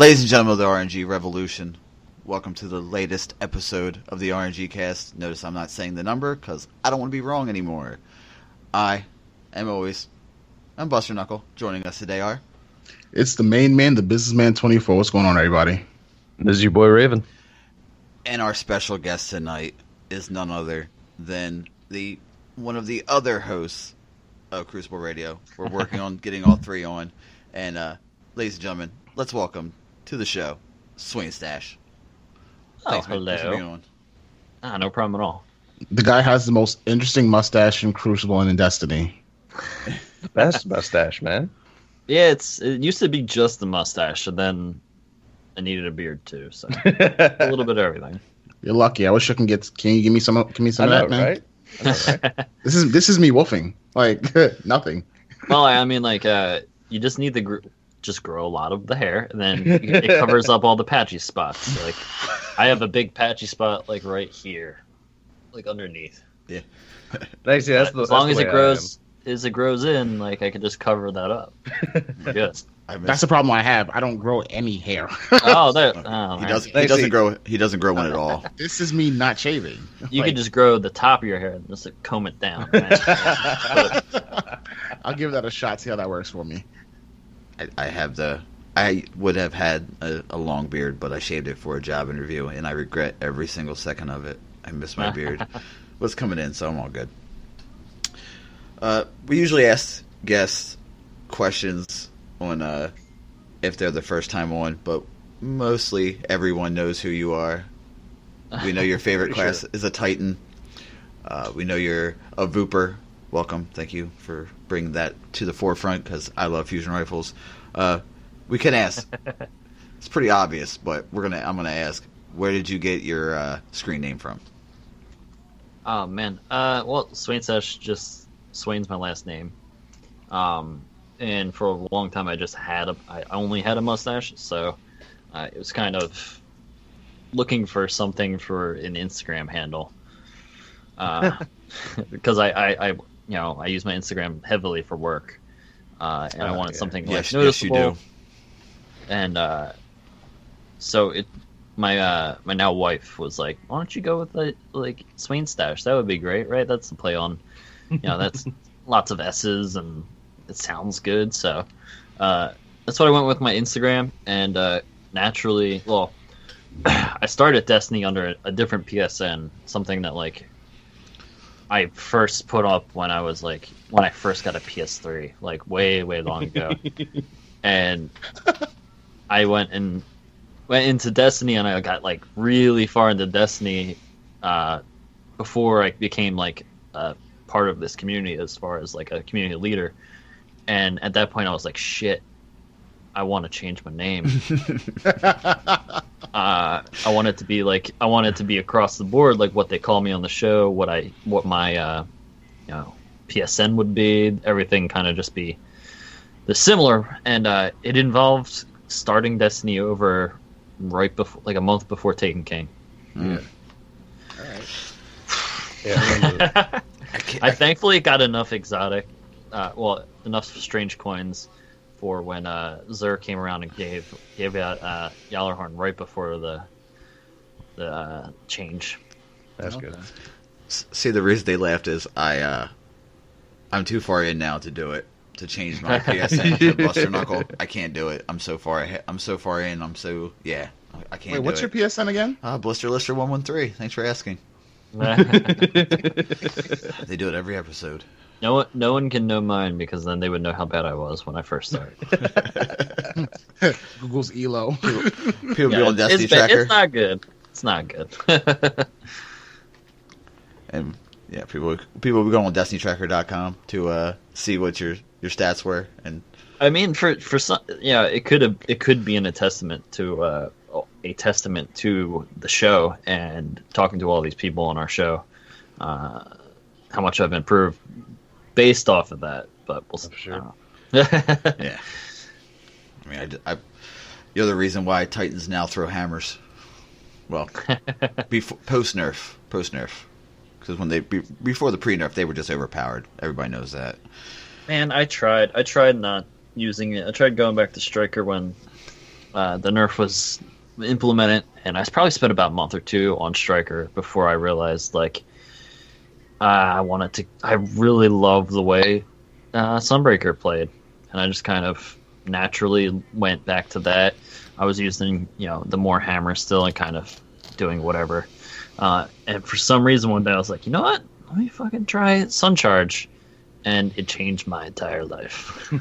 Ladies and gentlemen of the RNG Revolution, welcome to the latest episode of the RngCast. Notice I'm not saying the number because I don't want to be wrong anymore. I'm Buster Knuckle. Joining us today are... It's the main man, the businessman 24. What's going on, everybody? This is your boy Raven. And our special guest tonight is none other than one of the other hosts of Crucible Radio. We're working on getting all three on. And ladies and gentlemen, let's welcome to the show, Swainstache. Thanks, hello. Thanks for being on. No problem at all. The guy has the most interesting mustache in Crucible and in Destiny. The best mustache, man. Yeah, it used to be just the mustache, and then I needed a beard too, so a little bit of everything. You're lucky. I wish I can get. Can you give me some? Give me some of that, man. Right? I know, right? This is me wolfing. Like nothing. Well, I mean, like you just need to just grow a lot of the hair, and then it covers up all the patchy spots. Like I have a big patchy spot, like right here, like underneath. Yeah. Nice. Yeah, as long as it grows in, like I can just cover that up. Good. That's the problem I have. I don't grow any hair. He doesn't grow one at all. This is me not shaving. You can just grow the top of your hair and just comb it down. Right? I'll give that a shot. See how that works for me. I would have had a long beard, but I shaved it for a job interview, and I regret every single second of it. I miss my beard. What's coming in, so I'm all good. We usually ask guests questions on if they're the first time on, but mostly everyone knows who you are. We know your favorite class is a Titan. We know you're a Vooper. Welcome. Thank you for bringing that to the forefront because I love fusion rifles. We can ask. It's pretty obvious, but I'm gonna ask. Where did you get your screen name from? Oh man. Well, Swainstache, just Swain's my last name. And for a long time I only had a mustache, so it was kind of looking for something for an Instagram handle. Because I use my Instagram heavily for work, and I wanted something noticeable. Yes, you do. And so my now wife was like, "Why don't you go with like Swainstache? That would be great, right? That's the play on, that's lots of S's and it sounds good." So that's what I went with my Instagram, and naturally, well, I started Destiny under a different PSN, something that like I first put up when I first got a PS3, like way long ago. And I went into Destiny, and I got like really far into Destiny before I became like a part of this community as far as like a community leader. And at that point I was like, shit, I want to change my name. I want it to be across the board, like what they call me on the show, what my PSN would be, everything kind of just be the similar. And it involved starting Destiny over right before, like a month before Taken King. Yeah. All right. Yeah. I thankfully got enough exotic, enough strange coins for when Zur came around and gave out Yallarhorn right before the change. That's good. See, the reason they laughed is I'm too far in now to do it, to change my PSN to Buster Knuckle. I can't do it. I'm so far ahead. I'm so far in. I can't. Wait, what's your PSN again? Blister Lister 113. Thanks for asking. They do it every episode. No one can know mine, because then they would know how bad I was when I first started. Google's ELO. People be on Destiny Tracker. It's not good. It's not good. And yeah, people will go on DestinyTracker.com to see what your stats were. And I mean, for some, it could be a testament to the show and talking to all these people on our show, how much I've improved based off of that. But we'll see. Sure. Yeah, I mean, you're the reason why Titans now throw hammers. Well, post nerf, because before the pre nerf, they were just overpowered. Everybody knows that. Man, I tried not using it. I tried going back to Striker when the nerf was implemented, and I probably spent about a month or two on Striker before I realized like I really love the way Sunbreaker played, and I just kind of naturally went back to that. I was using the more hammer still and kind of doing whatever, and for some reason one day I was like, you know what, let me fucking try Suncharge, and it changed my entire life.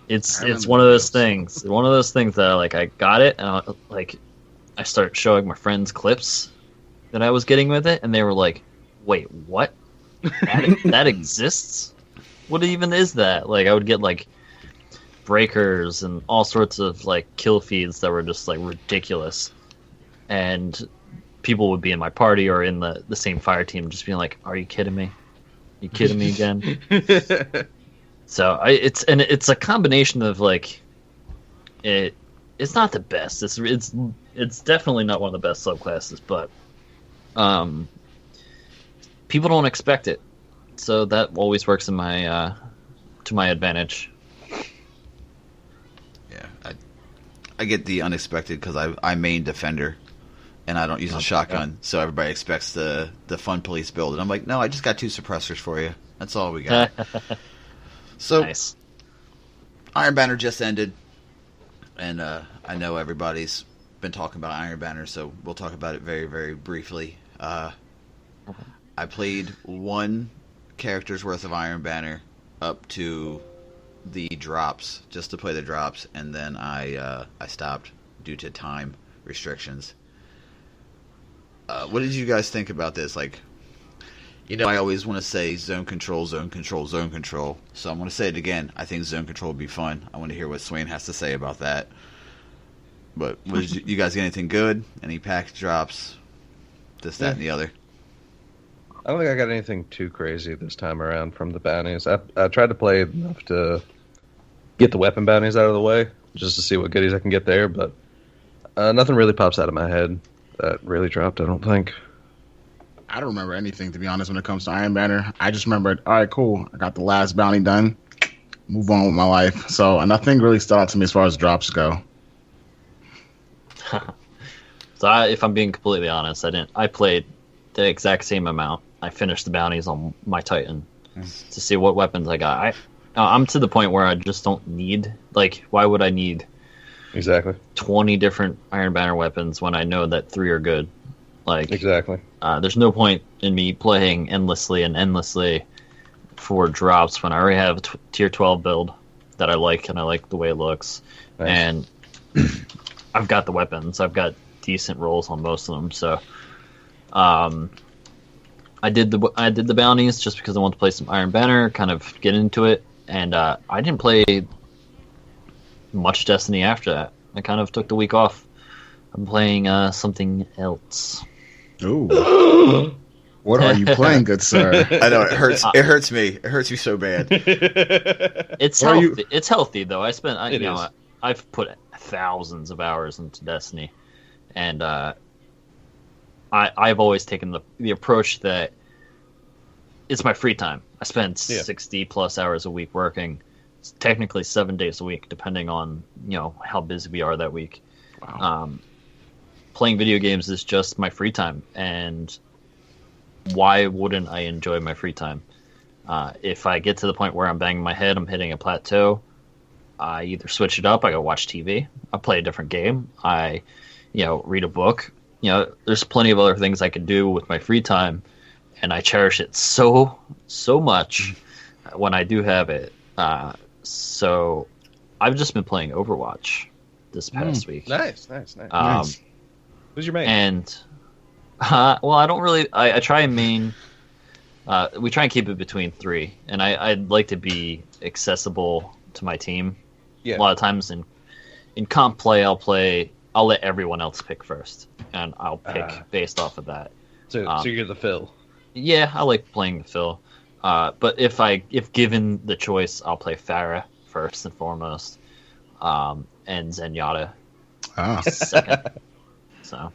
It's one of those things. One of those things that I got it, and I start showing my friends clips that I was getting with it, and they were like, "Wait, what? That exists? What even is that?" Like I would get breakers and all sorts of kill feeds that were just ridiculous, and people would be in my party or in the same fire team, just being like, "Are you kidding me? You kidding me again?" So it's a combination of it's not the best. It's definitely not one of the best subclasses, but people don't expect it, so that always works in my to my advantage. Yeah, I get the unexpected because I main defender, and I don't use a shotgun, so everybody expects the fun police build, and I'm like, no, I just got 2 suppressors for you. That's all we got. So, nice. Iron Banner just ended, and I know everybody's been talking about Iron Banner, so we'll talk about it very, very briefly. I played 1 character's worth of Iron Banner up to the drops, just to play the drops, and then I stopped due to time restrictions. What did you guys think about this? I always want to say zone control, zone control, zone control. So I'm going to say it again. I think zone control would be fun. I want to hear what Swain has to say about that. But you guys get anything good? Any pack drops? This, that, and the other? I don't think I got anything too crazy this time around from the bounties. I tried to play enough to get the weapon bounties out of the way, just to see what goodies I can get there, but nothing really pops out of my head that really dropped, I don't think. I don't remember anything, to be honest, when it comes to Iron Banner. I just remembered, all right, cool, I got the last bounty done, move on with my life. So nothing really stood out to me as far as drops go. So if I'm being completely honest, I played the exact same amount. I finished the bounties on my Titan to see what weapons I got. I'm to the point where I just don't need, why would I need exactly 20 different Iron Banner weapons when I know that 3 are good? Exactly. There's no point in me playing endlessly for drops when I already have a tier 12 build that I like, and I like the way it looks. Nice. And I've got the weapons. I've got decent rolls on most of them. So I did the bounties just because I wanted to play some Iron Banner, kind of get into it, and I didn't play much Destiny after that. I kind of took the week off. I'm playing something else. Ooh. What are you playing, good sir? I know, it hurts. It hurts me. It hurts me so bad. It's healthy. It's healthy though. I've put thousands of hours into Destiny, and I've always taken the approach that it's my free time. I spend 60 plus hours a week working. It's technically 7 days a week, depending on how busy we are that week. Wow. Playing video games is just my free time, and why wouldn't I enjoy my free time? If I get to the point where I'm banging my head, I'm hitting a plateau, I either switch it up, I go watch TV, I play a different game, I read a book. There's plenty of other things I can do with my free time, and I cherish it so much when I do have it. So I've just been playing Overwatch this past week. Nice. Who's your main? And well, I don't really. I try and main. We try and keep it between 3, and I'd like to be accessible to my team. Yeah. A lot of times in comp play, I'll let everyone else pick first, and I'll pick based off of that. So you're the fill. Yeah, I like playing the fill. But if given the choice, I'll play Pharah first and foremost, and Zenyatta second. So,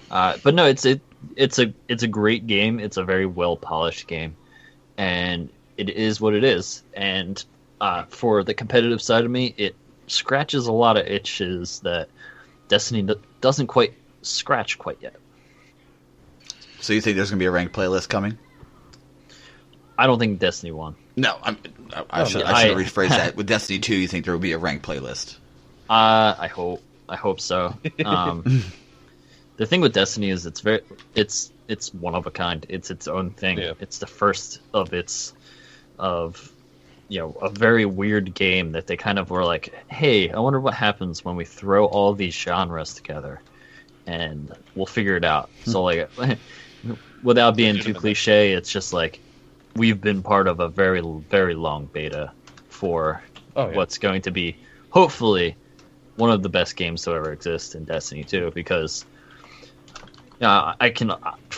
but no, it's a great game. It's a very well polished game, and it is what it is. And for the competitive side of me, it scratches a lot of itches that Destiny doesn't quite scratch quite yet. So you think there's going to be a ranked playlist coming? I don't think Destiny 1. No, I should rephrase that. With Destiny 2, you think there will be a ranked playlist? I hope so. The thing with Destiny is it's one of a kind. It's its own thing. Yeah. It's the first of a very weird game that they kind of were like, hey, I wonder what happens when we throw all these genres together, and we'll figure it out. So like, without being too cliche, it's just like we've been part of a very, very long beta for what's going to be hopefully one of the best games to ever exist in Destiny 2, because I can,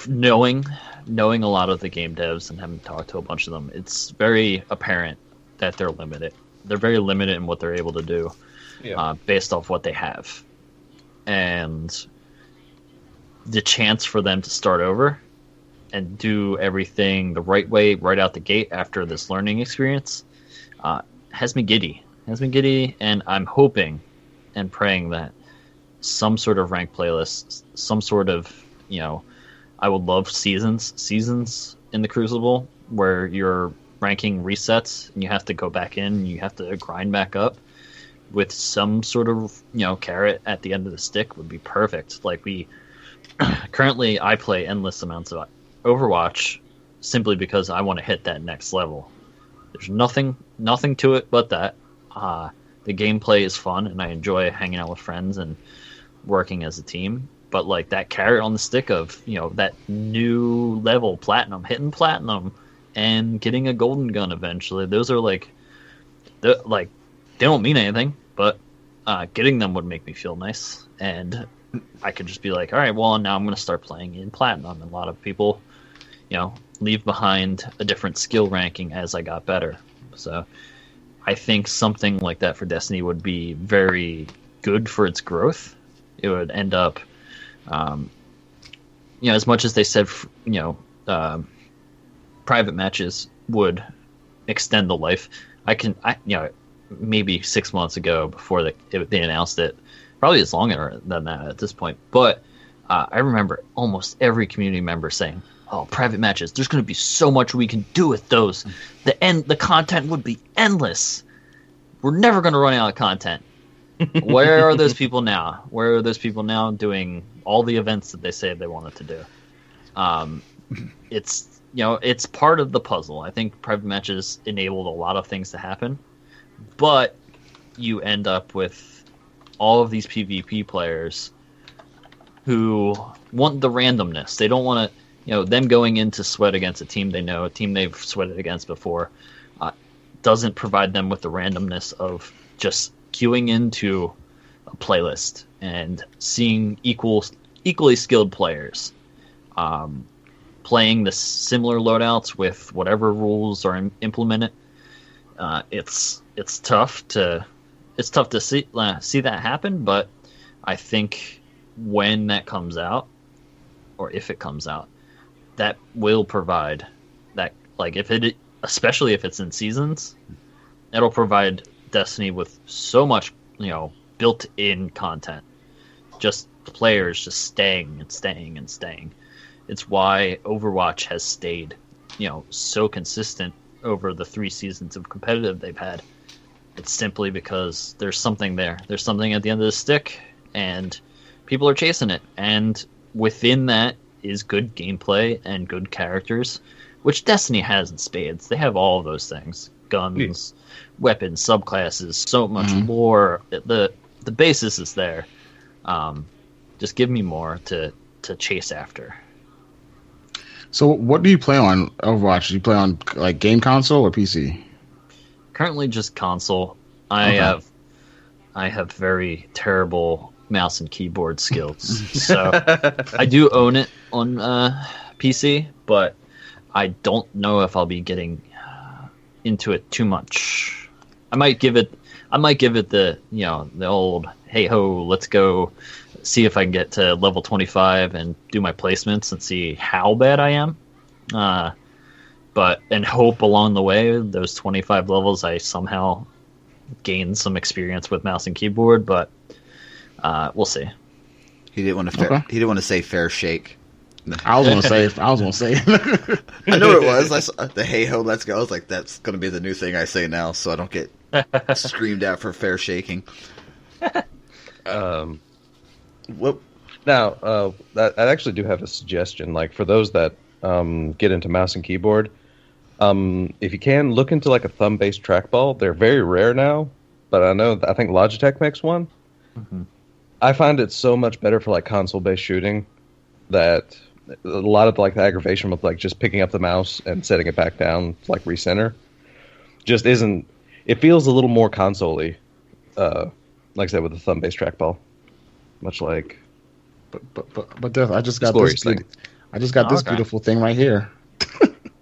knowing a lot of the game devs and having talked to a bunch of them, it's very apparent that they're limited. They're very limited in what they're able to do based off what they have. And the chance for them to start over and do everything the right way right out the gate after this learning experience has me giddy. And I'm hoping and praying that some sort of ranked playlist, some sort of, I would love seasons in the Crucible where your ranking resets and you have to go back in and you have to grind back up with some sort of, carrot at the end of the stick would be perfect. Like currently I play endless amounts of Overwatch simply because I want to hit that next level. There's nothing to it but that. The gameplay is fun and I enjoy hanging out with friends and working as a team. But like that carrot on the stick of, that new level platinum, hitting platinum and getting a golden gun eventually. Those are they don't mean anything, but getting them would make me feel nice. And I could just be like, all right, well, now I'm going to start playing in platinum. And a lot of people, leave behind a different skill ranking as I got better. So I think something like that for Destiny would be very good for its growth. It would end up, as much as they said, private matches would extend the life. Maybe 6 months ago before they announced it, probably it's longer than that at this point. But I remember almost every community member saying, "Oh, private matches! There's going to be so much we can do with those. The content would be endless. We're never going to run out of content." Where are those people now? Where are those people now doing all the events that they say they wanted to do? It's part of the puzzle. I think private matches enabled a lot of things to happen, but you end up with all of these PvP players who want the randomness. They don't want to, them going in to sweat against a team they know, a team they've sweated against before, doesn't provide them with the randomness of just queuing into a playlist and seeing equally skilled players playing the similar loadouts with whatever rules are implemented. It's tough to see that happen, but I think when that comes out, or if it comes out, that will provide that, especially if it's in seasons, it'll provide Destiny with so much, built-in content. Just players just staying and staying and staying. It's why Overwatch has stayed, so consistent over the 3 seasons of competitive they've had. It's simply because there's something there. There's something at the end of the stick, and people are chasing it. And within that is good gameplay and good characters, which Destiny has in spades. They have all of those things. Guns, weapons, subclasses, so much lore. The basis is there. Just give me more to chase after. So what do you play on Overwatch? Do you play on game console or PC? Currently just console. I have very terrible mouse and keyboard skills. So I do own it on PC, but I don't know if I'll be getting into it too much. I might give it the the old hey ho, let's go see if I can get to level 25 and do my placements and see how bad I am. And hope along the way those 25 levels I somehow gain some experience with mouse and keyboard, but we'll see. He didn't want to. He didn't want to say fair shake. I was gonna say. I know it was. I saw the hey ho, let's go. I was like, that's gonna be the new thing I say now, so I don't get screamed at for fair shaking. Now, I actually do have a suggestion. Like for those that get into mouse and keyboard, if you can look into like a thumb-based trackball. They're very rare now, but I think Logitech makes one. Mm-hmm. I find it so much better for like console-based shooting that a lot of like the aggravation with like just picking up the mouse and setting it back down to like recenter just isn't. It feels a little more console-y, like I said, with the thumb-based trackball, much like. But I just got this. I just got this beautiful thing right here.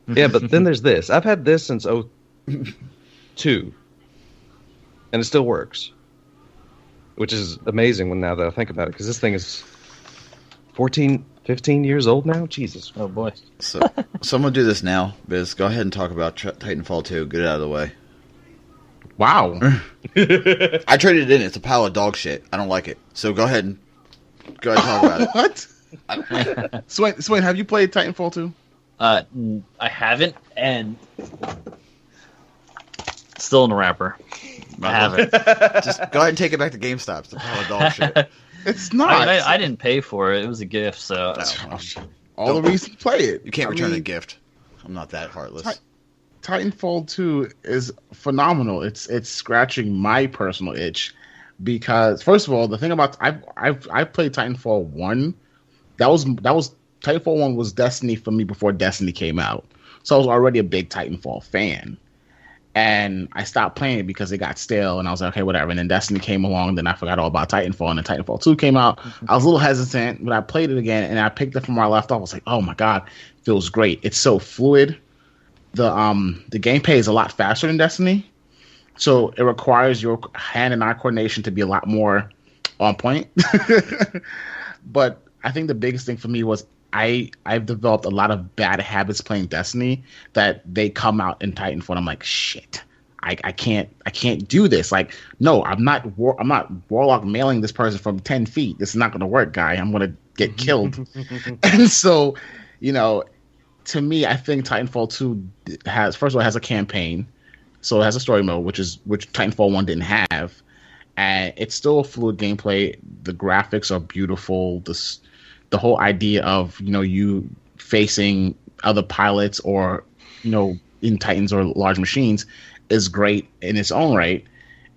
Yeah, but then there's this. I've had this since 2002, and it still works, which is amazing when now that I think about it, because this thing is 14, 15 years old now. Jesus. Oh, boy. So I'm going to do this now, Biz. Go ahead and talk about Titanfall 2. Get it out of the way. Wow. I traded it in. It's a pile of dog shit. I don't like it. So go ahead and talk about it. What? Swain, have you played Titanfall 2? I haven't, and still in the wrapper. I haven't. Just go ahead and take it back to GameStop. It's a pile of dog shit. It's not. I didn't pay for it. It was a gift, so all the reason to play it. You can't return a gift. I'm not that heartless. Titanfall 2 is phenomenal. It's scratching my personal itch because, first of all, the thing about I played Titanfall 1. That was Titanfall 1 was Destiny for me before Destiny came out, so I was already a big Titanfall fan. And I stopped playing it because it got stale, and I was like, okay, whatever. And then Destiny came along, then I forgot all about Titanfall, and then Titanfall 2 came out. I was a little hesitant, but I played it again, and I picked it from where I left off. I was like, oh my god, it feels great. It's so fluid. The gameplay is a lot faster than Destiny, so it requires your hand and eye coordination to be a lot more on point. But I think the biggest thing for me was I've developed a lot of bad habits playing Destiny that they come out in Titanfall, and I'm like, shit, I can't do this. Like, no, I'm not warlock mailing this person from 10 feet. This is not going to work, guy. I'm going to get killed. And so, to me, I think Titanfall 2 has, first of all, it has a campaign, so it has a story mode, which Titanfall 1 didn't have, and it's still a fluid gameplay. The graphics are beautiful. The whole idea of you facing other pilots or in Titans or large machines is great in its own right,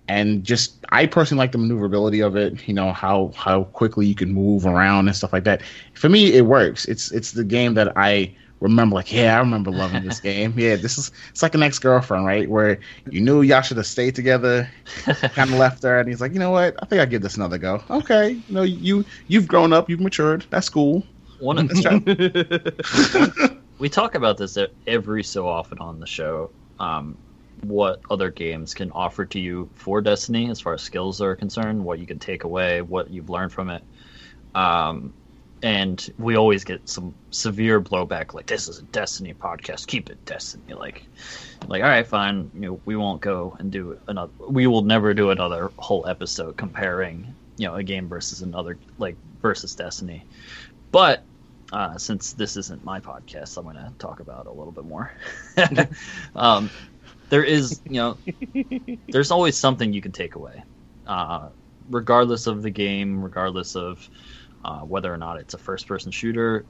and just I personally like the maneuverability of it. How quickly you can move around and stuff like that. For me, it works. It's the game that I remember. Like, yeah, I remember loving this game. Yeah, it's like an ex-girlfriend, right? Where you knew y'all should have stayed together, kind of left her, and he's like, you know what? I think I'll give this another go. Okay, you've grown up, you've matured. That's cool. We talk about this every so often on the show. What other games can offer to you for Destiny as far as skills are concerned, what you can take away, what you've learned from it. And we always get some severe blowback, like, this is a Destiny podcast, keep it Destiny. Like, all right, fine, we won't go and do another. We will never do another whole episode comparing, a game versus another, like versus Destiny. But since this isn't my podcast, I'm going to talk about it a little bit more. There is, there's always something you can take away, regardless of the game, regardless of whether or not it's a first-person shooter.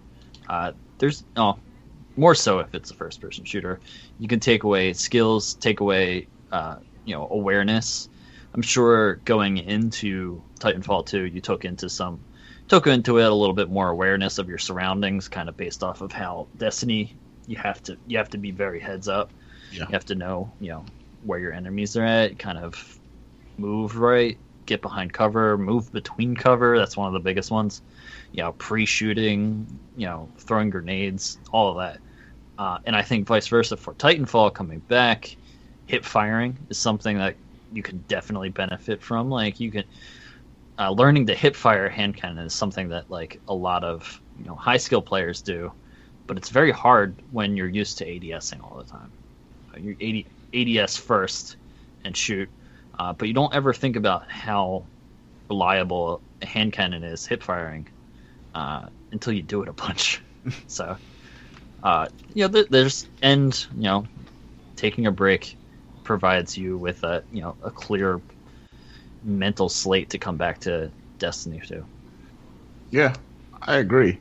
There's more so if it's a first-person shooter. You can take away skills, take away awareness. I'm sure going into Titanfall 2, you took into it a little bit more awareness of your surroundings, kind of based off of how Destiny you have to be very heads up. Yeah. You have to know where your enemies are at, kind of move right, get behind cover, move between cover. That's one of the biggest ones. Pre-shooting, throwing grenades, all of that. And I think vice versa for Titanfall coming back, hip firing is something that you can definitely benefit from. Like, you can learning to hip fire hand cannon is something that like a lot of high skill players do, but it's very hard when you're used to ADSing all the time. You're ADS first and shoot. but you don't ever think about how reliable a hand cannon is hip firing until you do it a bunch. So, there's taking a break provides you with a clear mental slate to come back to Destiny 2. Yeah, I agree.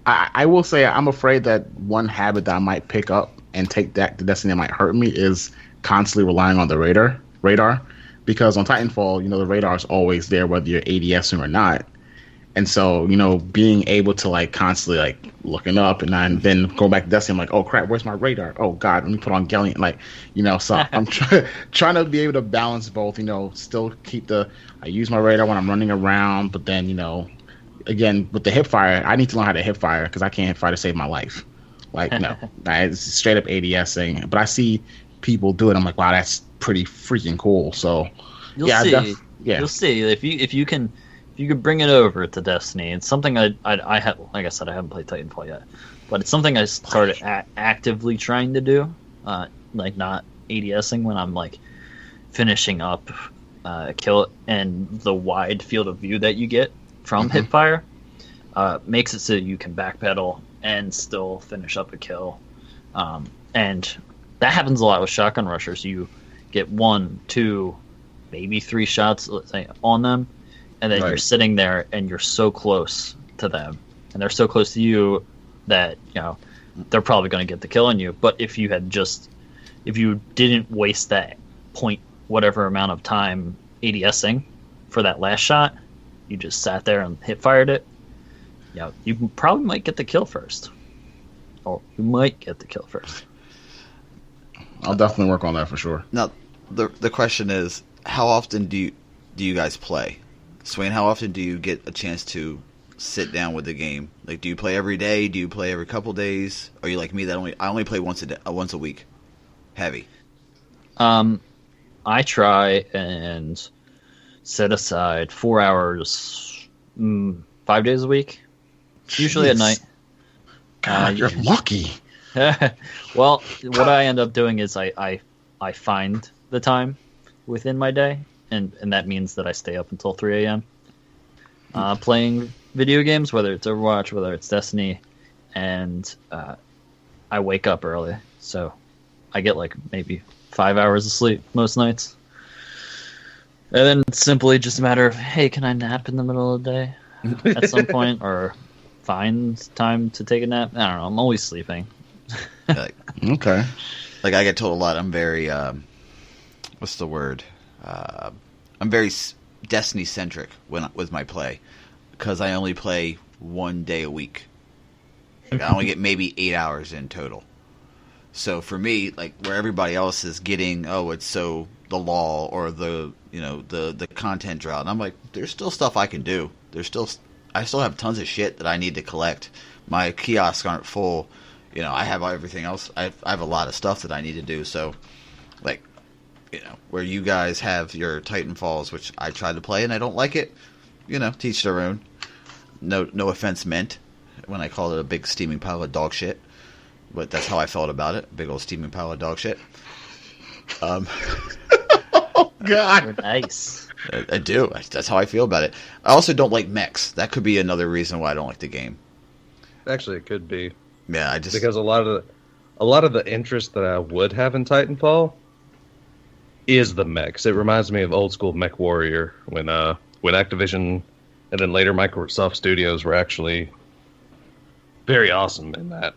I will say I'm afraid that one habit that I might pick up and take that to Destiny that might hurt me is constantly relying on the radar, because on Titanfall, the radar is always there whether you're ADSing or not. And so, being able to like constantly like looking up and then go back to Destiny, I'm like, oh crap, where's my radar? Oh god, let me put on Galleon. So I'm trying to be able to balance both. Still keep I use my radar when I'm running around, but then again with the hip fire, I need to learn how to hip fire because I can't hip fire to save my life. It's straight up ADSing. But I see people do it. I'm like, wow, that's pretty freaking cool. So you'll see if you can. You could bring it over to Destiny. It's something I have. Like I said, I haven't played Titanfall yet, but it's something I started actively trying to do. Not ADSing when I'm like finishing up a kill, and the wide field of view that you get from hipfire makes it so you can backpedal and still finish up a kill. And that happens a lot with shotgun rushers. You get 1, 2, maybe 3 shots, let's say, on them. And then you're sitting there, and you're so close to them, and they're so close to you that they're probably going to get the kill on you. But if you didn't waste that point whatever amount of time ADSing for that last shot, you just sat there and hip fired it. You probably might get the kill first, or you might get the kill first. I'll definitely work on that for sure. Now, the question is, how often do you guys play? Swain, how often do you get a chance to sit down with the game? Like, do you play every day? Do you play every couple days? Or are you like me that I only play once a week? Heavy. I try and set aside 4 hours 5 days a week. Jeez. Usually at night. God, you're lucky. Well, what I end up doing is I find the time within my day. And that means that I stay up until 3 a.m. Playing video games, whether it's Overwatch, whether it's Destiny, and I wake up early. So I get like maybe 5 hours of sleep most nights. And then it's simply just a matter of, hey, can I nap in the middle of the day at some point? Or find time to take a nap? I don't know. I'm always sleeping. Okay. Like, I get told a lot, I'm very, what's the word? I'm very Destiny-centric with my play, because I only play 1 day a week. Like, I only get maybe 8 hours in total. So for me, like, where everybody else is getting, it's so the law or the content drought, and I'm like, there's still stuff I can do. I still have tons of shit that I need to collect. My kiosks aren't full. I have everything else. I have a lot of stuff that I need to do. So, like, where you guys have your Titanfalls, which I tried to play and I don't like it, teach their own. No offense meant when I called it a big steaming pile of dog shit, but that's how I felt about it. Big old steaming pile of dog shit. Oh, God. You're nice. I do. That's how I feel about it. I also don't like mechs. That could be another reason why I don't like the game. Actually, it could be. Yeah, because a lot of the interest that I would have in Titanfall is the mechs. It reminds me of old school Mech Warrior when Activision and then later Microsoft Studios were actually very awesome in that.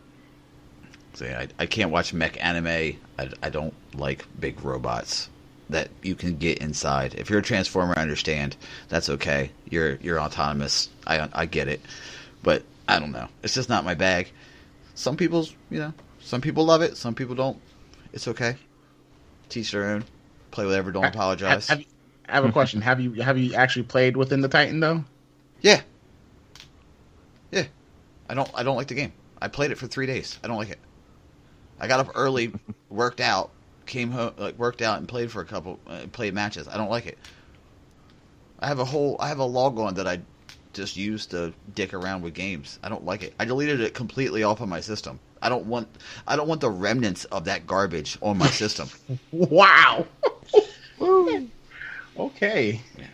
So yeah, I can't watch mech anime. I don't like big robots that you can get inside. If you're a Transformer, I understand. That's okay. You're autonomous. I get it. But I don't know. It's just not my bag. Some people love it. Some people don't. It's okay. Teach their own. Play whatever. Don't apologize. I have a question. Have you actually played within the Titan though? Yeah. I don't like the game. I played it for 3 days. I don't like it. I got up early, worked out, came home, worked out and played for a couple, played matches. I don't like it. I have a log on that I just use to dick around with games. I don't like it. I deleted it completely off of my system. I don't want the remnants of that garbage on my system. Wow. Okay. Yeah,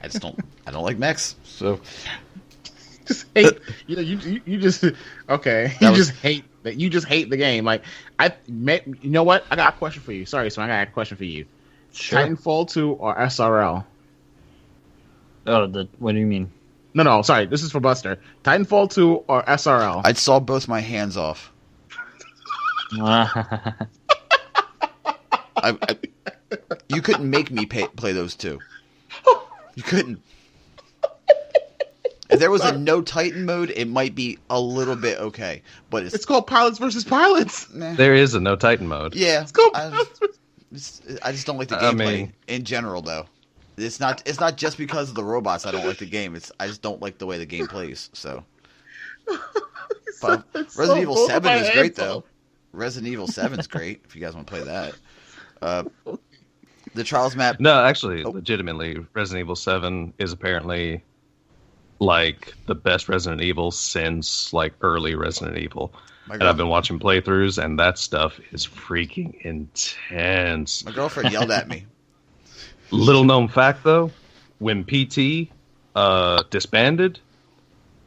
I don't like mechs, so just hate. You just okay. You just hate the game. Like you know what? I got a question for you. Sorry, so I got a question for you. Sure. Titanfall 2 or SRL? Oh, what do you mean? No, sorry. This is for Buster. Titanfall 2 or SRL? I'd saw both my hands off. You couldn't make me play those two. You couldn't. If there was a no Titan mode, it might be a little bit okay, but it's called Pilots versus Pilots. Nah. There is a no Titan mode. Yeah, it's called I just don't like the gameplay in general, though. It's not just because of the robots I don't like the game. I just don't like the way the game plays. So, Resident Evil 7 is great though. Resident Evil 7 is great if you guys want to play that. The Trials map. No, actually, legitimately, Resident Evil 7 is apparently like the best Resident Evil since like early Resident Evil. And I've been watching playthroughs, and that stuff is freaking intense. My girlfriend yelled at me. Little known fact, though, when PT disbanded,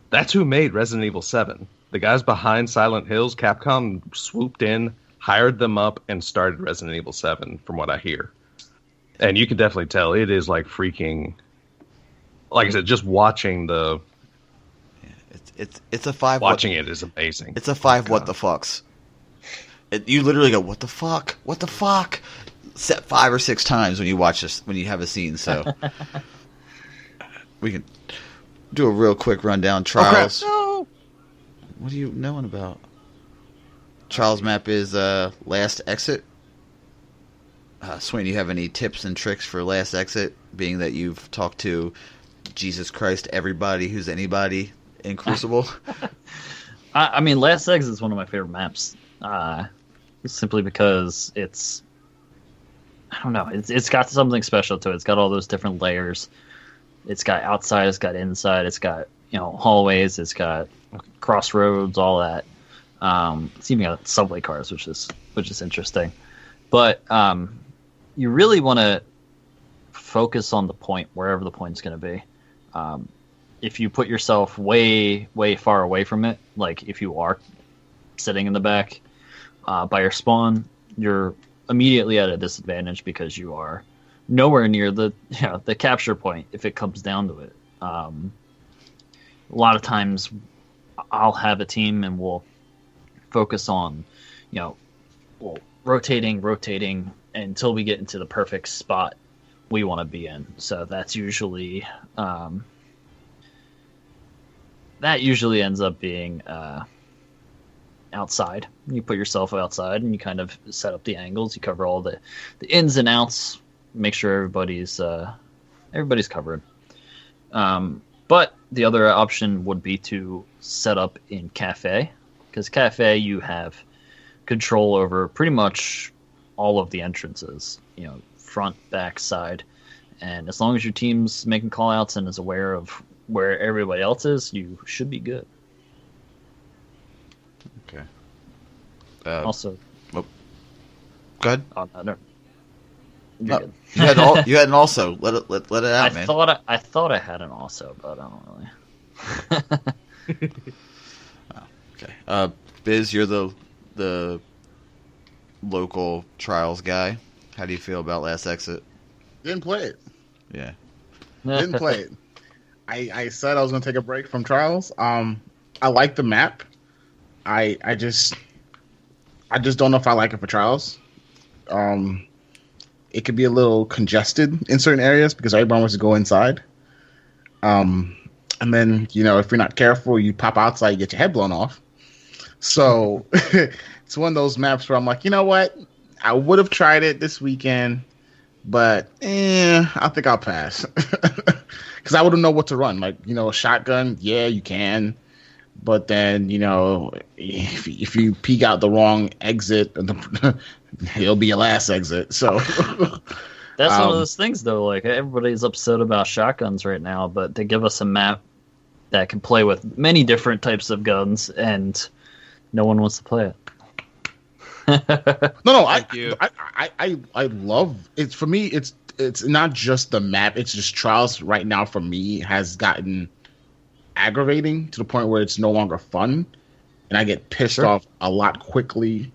that's who made Resident Evil 7. The guys behind Silent Hills, Capcom, swooped in, hired them up, and started Resident Evil 7, from what I hear. And you can definitely tell it is like freaking... Like I said, just watching the... It's a 5... Watching it is amazing. It's a 5 what the fucks. You literally go, what the fuck? What the fuck? Set 5 or 6 times when you watch this, when you have a scene, so... We can do a real quick rundown. Trials. No! What are you knowing about? Trials map is Last Exit. Swain, you have any tips and tricks for Last Exit, being that you've talked to Jesus Christ, everybody who's anybody in Crucible? I mean, Last Exit is one of my favorite maps. Simply because it's... I don't know. It's got something special to it. It's got all those different layers. It's got outside. It's got inside. It's got hallways. It's got crossroads. All that. It's even got subway cars, which is interesting. But you really want to focus on the point, wherever the point's going to be. If you put yourself way, way far away from it, like if you are sitting in the back by your spawn, you're immediately at a disadvantage because you are nowhere near the capture point if it comes down to it. A lot of times I'll have a team and we'll focus on rotating until we get into the perfect spot we want to be in. So that's usually ends up being outside. You put yourself outside and you kind of set up the angles. You cover all the ins and outs. Make sure everybody's covered. But the other option would be to set up in Cafe, because Cafe you have control over pretty much all of the entrances. Front, back, side, and as long as your team's making callouts and is aware of where everybody else is, you should be good. Okay. Also, go ahead. Oh, no. You're good. You had an also. Let it out, man. I thought I had an also, but I don't really. Okay. Biz, you're the local Trials guy. How do you feel about Last Exit? Didn't play it. Yeah. Didn't play it. I said I was going to take a break from Trials. I like the map. I just don't know if I like it for Trials. It could be a little congested in certain areas because everyone wants to go inside. And then, if you're not careful, you pop outside, you get your head blown off. So it's one of those maps where I'm like, you know what? I would have tried it this weekend, but I think I'll pass. Because I wouldn't know what to run. Like, a shotgun, yeah, you can. But then, if you peek out the wrong exit, it'll be your last exit. So that's one of those things, though. Like, everybody's upset about shotguns right now, but they give us a map that can play with many different types of guns, and no one wants to play it. No, I love it. For me, it's it's not just the map. It's just Trials right now for me has gotten aggravating to the point where it's no longer fun, and I get pissed off a lot quickly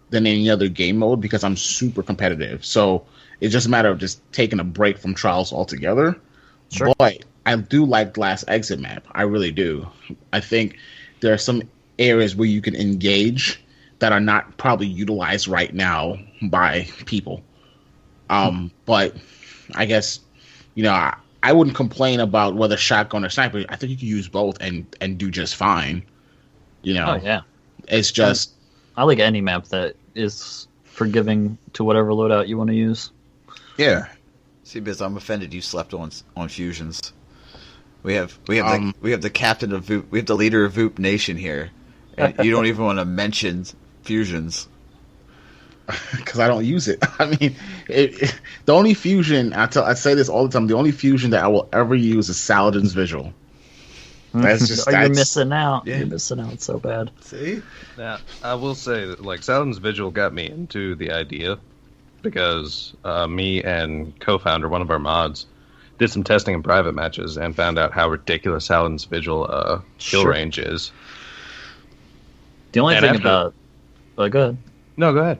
than any other game mode because I'm super competitive. So it's just a matter of just taking a break from Trials altogether. Sure. But I do like Last Exit map. I really do. I think there are some areas where you can engage that are not probably utilized right now by people. But I guess, I wouldn't complain about whether shotgun or sniper. I think you can use both and do just fine. Oh, yeah. It's just... I like any map that is forgiving to whatever loadout you want to use. Yeah. See, Biz, I'm offended you slept on fusions. We have the captain of Voop, we have the leader of Voop Nation here, and you don't even want to mention fusions. Because I don't use it. I mean, the only fusion I say this all the time. The only fusion that I will ever use is Saladin's Vigil. That's just you're missing out. Yeah. You're missing out so bad. See, now I will say that Saladin's Vigil got me into the idea because me and co-founder, one of our mods, did some testing in private matches and found out how ridiculous Saladin's Vigil kill range is. The only thing about... go ahead. No, go ahead.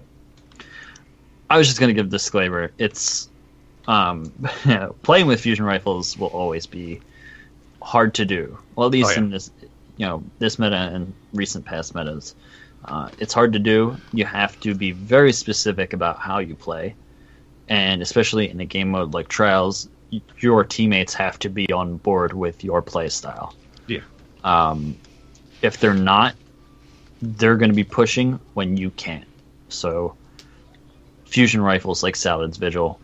I was just going to give a disclaimer. It's... playing with fusion rifles will always be hard to do. Well, at least in this, this meta and recent past metas. It's hard to do. You have to be very specific about how you play. And especially in a game mode like Trials, your teammates have to be on board with your play style. Yeah. If they're not, they're going to be pushing when you can't. So fusion rifles like Saladin's Vigil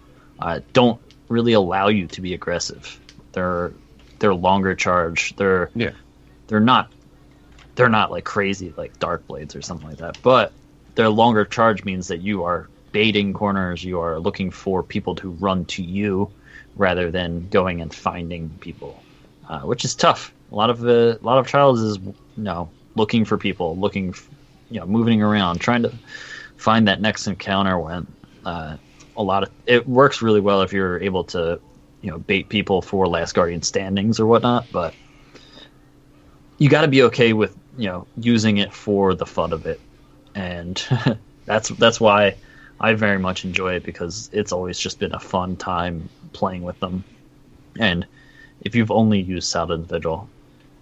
don't really allow you to be aggressive. They're longer charge. They're not like crazy like Dark Blades or something like that. But their longer charge means that you are baiting corners. You are looking for people to run to you rather than going and finding people, which is tough. A lot of Trials is looking for people, moving around, trying to find that next encounter. When it works really well if you're able to bait people for Last Guardian standings or whatnot, but you got to be okay with using it for the fun of it, and that's why I very much enjoy it, because it's always just been a fun time playing with them. And if you've only used Saladin's Vigil,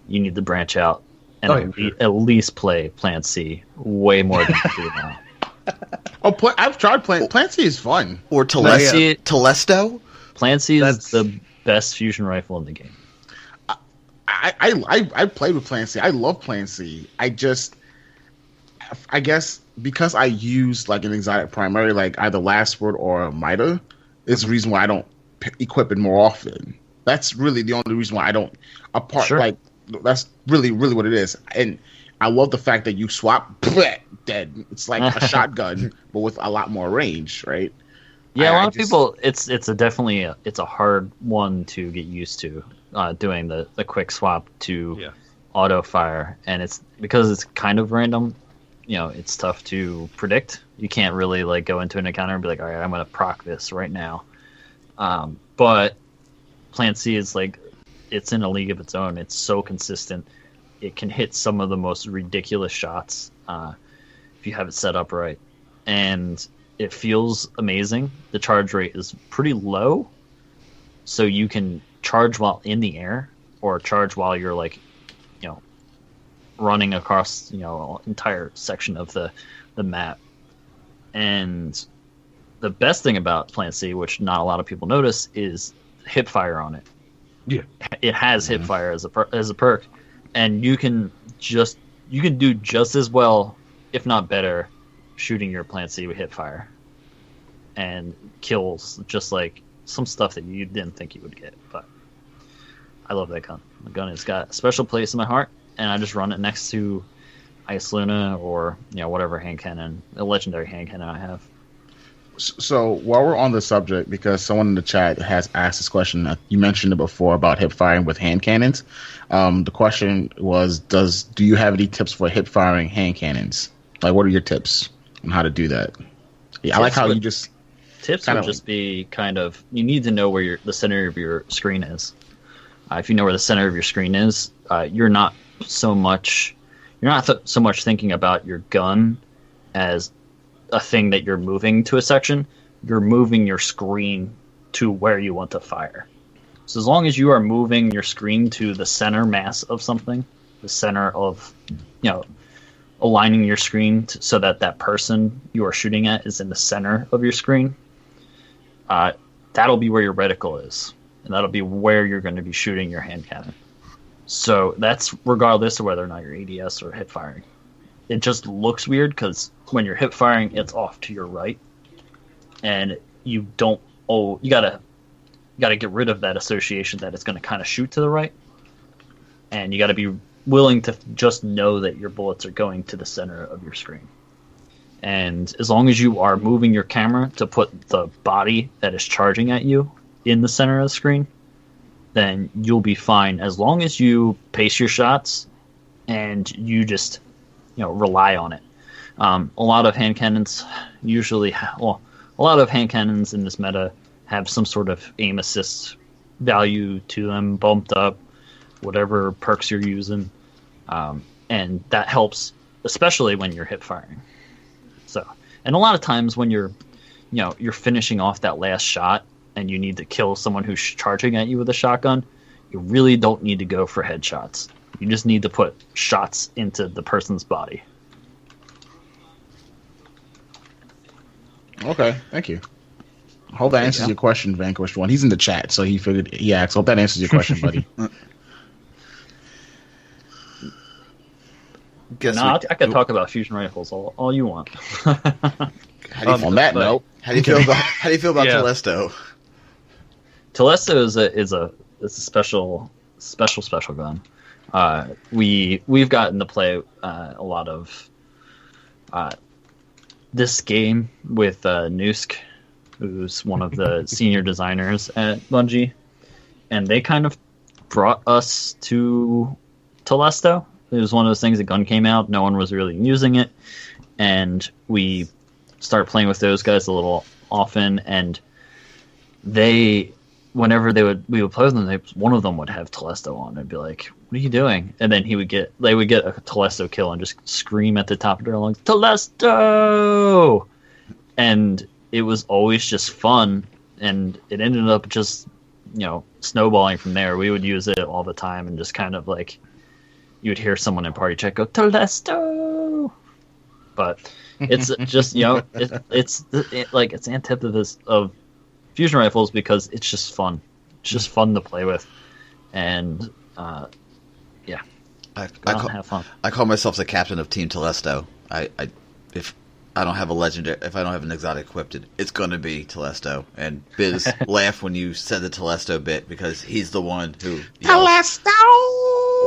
you need to branch out and at least play Plan C way more than you do now. I've tried Plan C is fun. Or Telesto? Plan C is the best fusion rifle in the game. I played with Plan C. I love Plan C. I guess because I use like an exotic primary, like either Last Word or Mida, is the reason why I don't equip it more often. That's really the only reason why I don't. That's really, really what it is. And I love the fact that you swap, dead. It's like a shotgun, but with a lot more range, right? Yeah, a lot of people. It's a hard one to get used to, doing the quick swap to auto fire, and it's because it's kind of random. It's tough to predict. You can't really go into an encounter and be like, all right, I'm going to proc this right now. But Plan C is it's in a league of its own. It's so consistent. It can hit some of the most ridiculous shots if you have it set up right, and it feels amazing. The charge rate is pretty low, so you can charge while in the air or charge while you're running across entire section of the map. And the best thing about Plan C, which not a lot of people notice, is hip fire on it. Yeah, it has hip fire as a perk, and you can do just as well, if not better, shooting your Plan C with hip fire, and kills just like some stuff that you didn't think you would get. But I love that gun. The gun has got a special place in my heart, and I just run it next to Ice Luna or whatever hand cannon, a legendary hand cannon I have. So while we're on the subject, because someone in the chat has asked this question, you mentioned it before about hip firing with hand cannons. The question was, do you have any tips for hip firing hand cannons? What are your tips on how to do that? Yeah, I like how you just Tips would just be kind of, you need to know where the center of your screen is. If you know where the center of your screen is, you're not so much thinking about your gun as a thing that you're moving to a section. You're moving your screen to where you want to fire. So as long as you are moving your screen to the center mass of something, the center of, aligning your screen so that that person you are shooting at is in the center of your screen, that'll be where your reticle is. And that'll be where you're going to be shooting your hand cannon. So that's regardless of whether or not you're ADS or hip firing. It just looks weird because when you're hip firing, it's off to your right. And you gotta get rid of that association that it's going to kind of shoot to the right. And you got to be willing to just know that your bullets are going to the center of your screen. And as long as you are moving your camera to put the body that is charging at you in the center of the screen, then you'll be fine as long as you pace your shots and you just rely on it. A lot of hand cannons in this meta have some sort of aim assist value to them, bumped up, whatever perks you're using, and that helps, especially when you're hip firing. So, and a lot of times when you're finishing off that last shot and you need to kill someone who's charging at you with a shotgun, you really don't need to go for headshots. You just need to put shots into the person's body. Okay, thank you. Hope that answers your question, Vanquished One. He's in the chat, so he figured he asked. Hope that answers your question, buddy. I could talk about fusion rifles all you want. On that note, how do you feel about Telesto? Telesto is a special gun. We've gotten to play a lot of this game with Nusk, who's one of the senior designers at Bungie, and they kind of brought us to Telesto. It was one of those things, the gun came out, no one was really using it, and we started playing with those guys a little often, and whenever we would play with them, one of them would have Telesto on. I'd be like, "What are you doing?" And then they would get a Telesto kill and just scream at the top of their lungs, "Telesto!" And it was always just fun, and it ended up just snowballing from there. We would use it all the time, and just kind of like you would hear someone in party chat go Telesto, but it's just it's antithesis of fusion rifles because it's just fun. It's just fun to play with, and have fun. I call myself the captain of Team Telesto. If I don't have an exotic equipped, it's gonna be Telesto. And Biz laughed when you said the Telesto bit because he's the one who Telesto.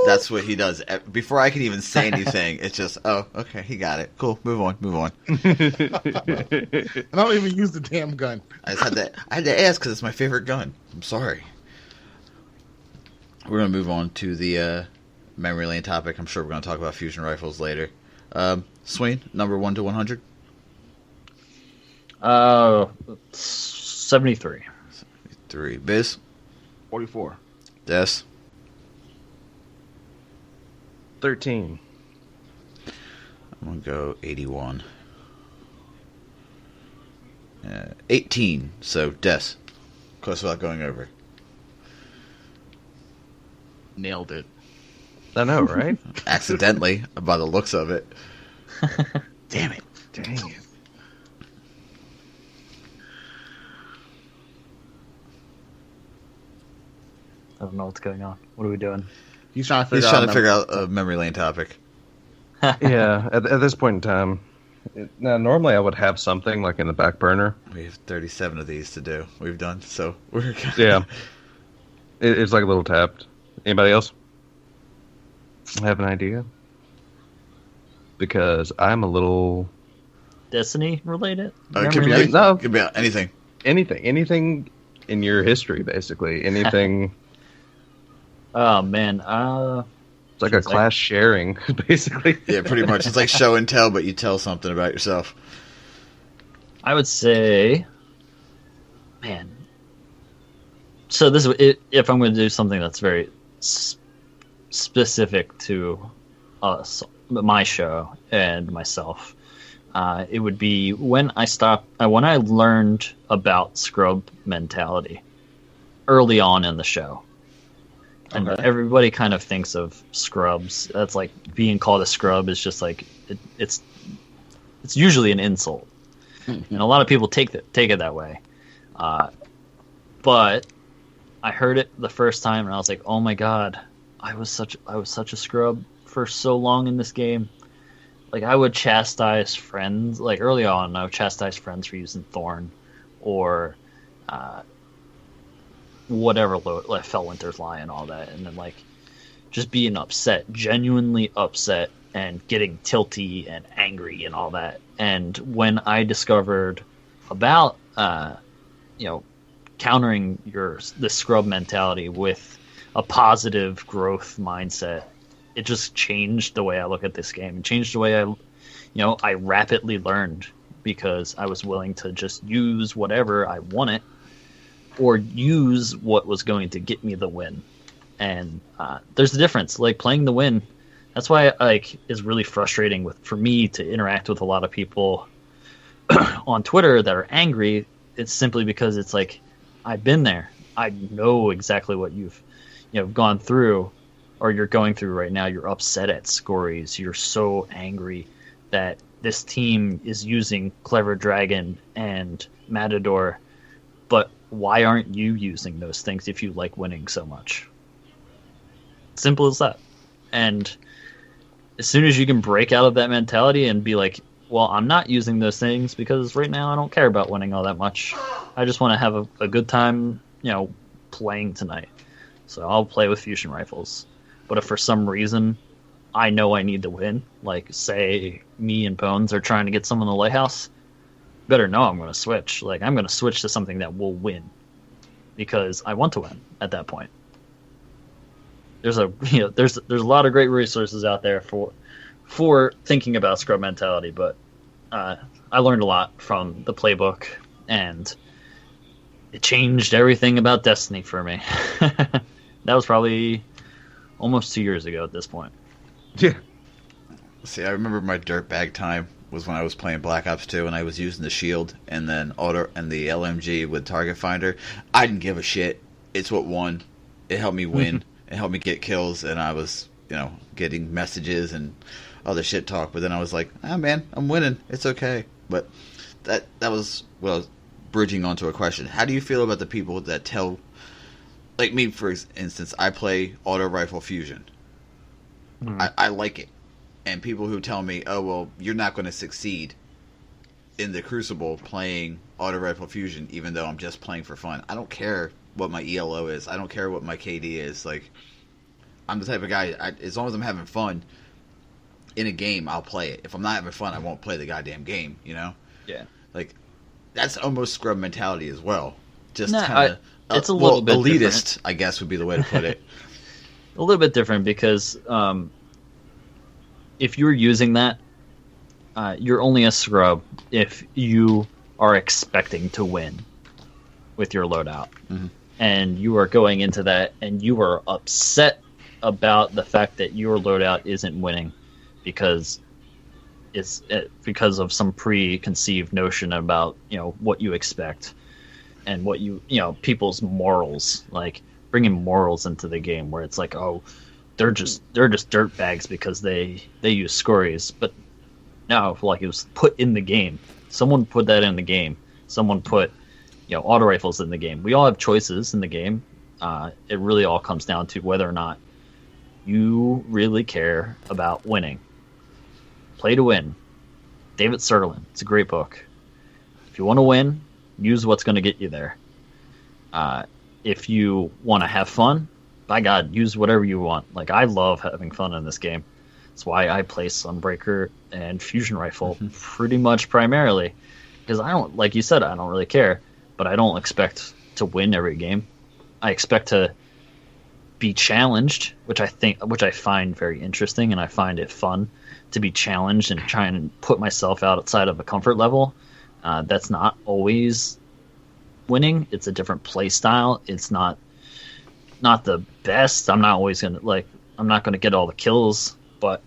That's what he does. Before I can even say anything, it's just, oh, okay, he got it. Cool, move on. I don't even use the damn gun. I had to ask because it's my favorite gun. I'm sorry. We're going to move on to the memory lane topic. I'm sure we're going to talk about fusion rifles later. Swain, number 1 to 100? 73. 73. Biz? 44. Des? 13. I'm going to go 81. 18. So, Des. Close without going over. Nailed it. I know, right? Accidentally, by the looks of it. Damn it. Dang it. I don't know what's going on. What are we doing? He's trying to figure out a memory lane topic. Yeah, at this point in time. Now, normally I would have something like in the back burner. We have 37 of these to do. We've done, so we're yeah. It's like a little tapped. Anybody else have an idea? Because I'm a little Destiny related. It could be anything. Anything in your history, basically. Anything. Oh man, it's like a class sharing, basically. Yeah, pretty much. It's like show and tell, but you tell something about yourself. I would say man. So this is if I'm going to do something that's very specific to us, my show and myself, it would be when I learned about scrub mentality early on in the show. And everybody kind of thinks of scrubs. That's like being called a scrub is just like it's usually an insult, and a lot of people take it that way. But I heard it the first time, and I was like, "Oh my god, I was such a scrub for so long in this game." Like I would chastise friends. Like early on, I would chastise friends for using Thorn, or whatever, like Felwinter's Lie and all that, and then like just being upset, genuinely upset, and getting tilty and angry and all that. And when I discovered about countering the scrub mentality with a positive growth mindset, it just changed the way I look at this game. It changed the way I rapidly learned, because I was willing to just use whatever I wanted, or use what was going to get me the win. And there's a difference. Like playing the win, that's why it's really frustrating for me to interact with a lot of people on Twitter that are angry. It's simply because it's like, I've been there. I know exactly what you've gone through, or you're going through right now. You're upset at Scories. You're so angry that this team is using Clever Dragon and Matador, but why aren't you using those things if you like winning so much? Simple as that. And as soon as you can break out of that mentality and be like, well, I'm not using those things because right now I don't care about winning all that much. I just want to have a good time, playing tonight. So I'll play with fusion rifles. But if for some reason I know I need to win, like say me and Bones are trying to get someone in the lighthouse, better know I'm going to switch. Like I'm going to switch to something that will win, because I want to win at that point. There's a lot of great resources out there for thinking about scrub mentality, but I learned a lot from the playbook, and it changed everything about Destiny for me. That was probably almost 2 years ago at this point. Yeah. See, I remember my dirtbag time was when I was playing Black Ops 2 and I was using the shield and then the LMG with target finder. I didn't give a shit. It's what won. It helped me win. It helped me get kills, and I was, getting messages and other shit talk. But then I was like, man, I'm winning. It's okay. But that was, bridging onto a question. How do you feel about the people that tell, like me, for instance, I play auto rifle fusion. I like it. And people who tell me, oh, well, you're not going to succeed in the Crucible playing auto rifle fusion, even though I'm just playing for fun. I don't care what my ELO is. I don't care what my KD is. Like, I'm the type of guy, as long as I'm having fun in a game, I'll play it. If I'm not having fun, I won't play the goddamn game, Yeah. Like, that's almost scrub mentality as well. Just it's a little bit elitist, different. I guess would be the way to put it. A little bit different, because if you're using that, you're only a scrub if you are expecting to win with your loadout. Mm-hmm. And you are going into that and you are upset about the fact that your loadout isn't winning because because of some preconceived notion about what you expect and what people's morals, like bringing morals into the game, where it's like, oh, they're just dirt bags because they use Scories. But no, like it was put in the game. Someone put that in the game. Someone put auto rifles in the game. We all have choices in the game. It really all comes down to whether or not you really care about winning. Play to Win. David Sutherland. It's a great book. If you want to win, use what's going to get you there. If you want to have fun, by God, use whatever you want. Like, I love having fun in this game. That's why I play Sunbreaker and Fusion Rifle pretty much primarily. Because I don't, like you said, I don't really care. But I don't expect to win every game. I expect to be challenged, which I find very interesting, and I find it fun to be challenged and try and put myself outside of a comfort level. That's not always winning. It's a different play style. It's not the best. I'm not gonna get all the kills, but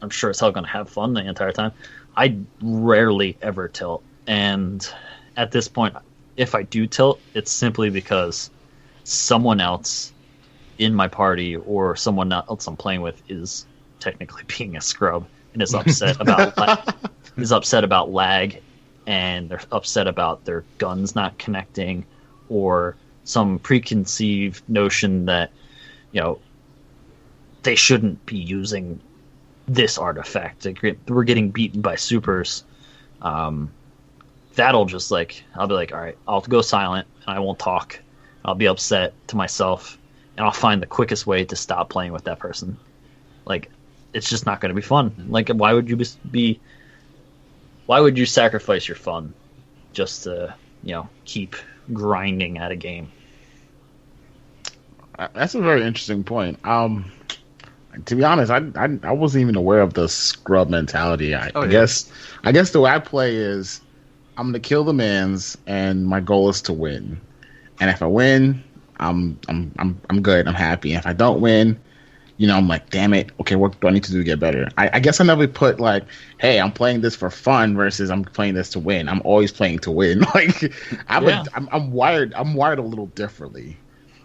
I'm sure as hell gonna have fun the entire time. I rarely ever tilt, and at this point, if I do tilt, it's simply because someone else in my party or someone else I'm playing with is technically being a scrub and is upset about lag, and they're upset about their guns not connecting, or some preconceived notion that, they shouldn't be using this artifact. We're getting beaten by supers. That'll just I'll be like, all right, I'll go silent and I won't talk. I'll be upset to myself, and I'll find the quickest way to stop playing with that person. It's just not going to be fun. Why would you sacrifice your fun just to, keep grinding at a game? That's a very interesting point. To be honest, I wasn't even aware of the scrub mentality. I guess the way I play is I'm gonna kill the mans, and my goal is to win. And if I win, I'm good. I'm happy. And if I don't win, I'm like, damn it. Okay, what do I need to do to get better? I guess I never put hey, I'm playing this for fun versus I'm playing this to win. I'm always playing to win. I'm wired a little differently,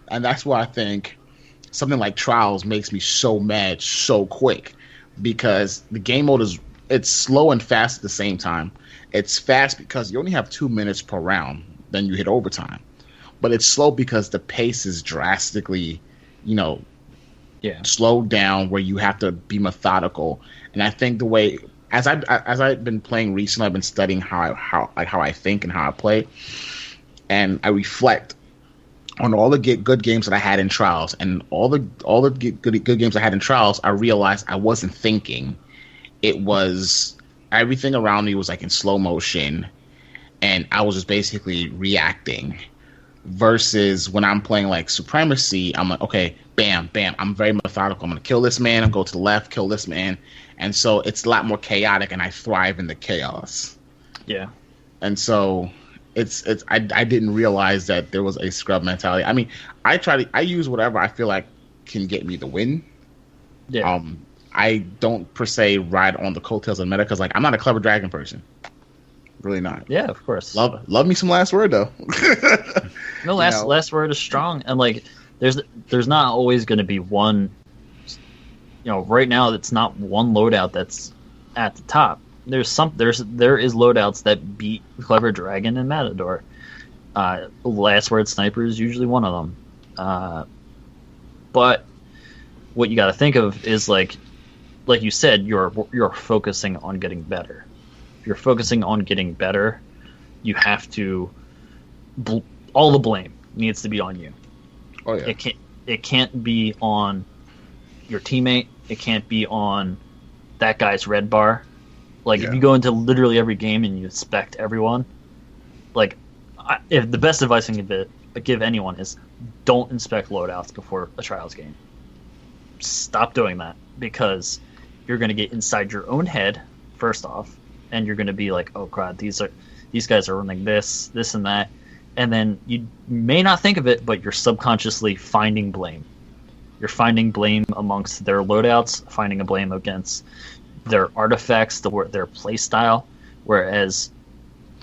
and that's why I think something like Trials makes me so mad so quick, because the game mode it's slow and fast at the same time. It's fast because you only have 2 minutes per round, then you hit overtime. But it's slow because the pace is drastically, slowed down, where you have to be methodical. And I think the way, as I've been playing recently, I've been studying how I think and how I play, and I reflect on all the good games that I had in Trials, and all the good games I had in Trials, I realized I wasn't thinking. It was everything around me was in slow motion, and I was just basically reacting. Versus when I'm playing Supremacy, I'm like, okay, bam, bam. I'm very methodical. I'm gonna kill this man. I'm going to the left, kill this man, and so it's a lot more chaotic, and I thrive in the chaos. Yeah, and so I didn't realize that there was a scrub mentality. I mean, I use whatever I feel like can get me the win. Yeah. I don't per se ride on the coattails of meta, because I'm not a clever dragon person. Really not. Yeah, of course. Love me some Last Word though. No, Last Word is strong, and there's not always going to be one. Right now it's not one loadout that's at the top. There is loadouts that beat Clever Dragon and Matador. Last Word Sniper is usually one of them. But what you got to think of is like you said, you're focusing on getting better. If you're focusing on getting better, you have to all the blame needs to be on you. Oh yeah. It can't be on your teammate. It can't be on that guy's red bar. If you go into literally every game and you inspect everyone, if the best advice I can give anyone is don't inspect loadouts before a Trials game. Stop doing that, because you're going to get inside your own head first off, and you're going to be like, oh god, these guys are running this and that, and then you may not think of it, but you're subconsciously finding blame. You're finding blame amongst their loadouts, finding a blame against their artifacts, their play style, whereas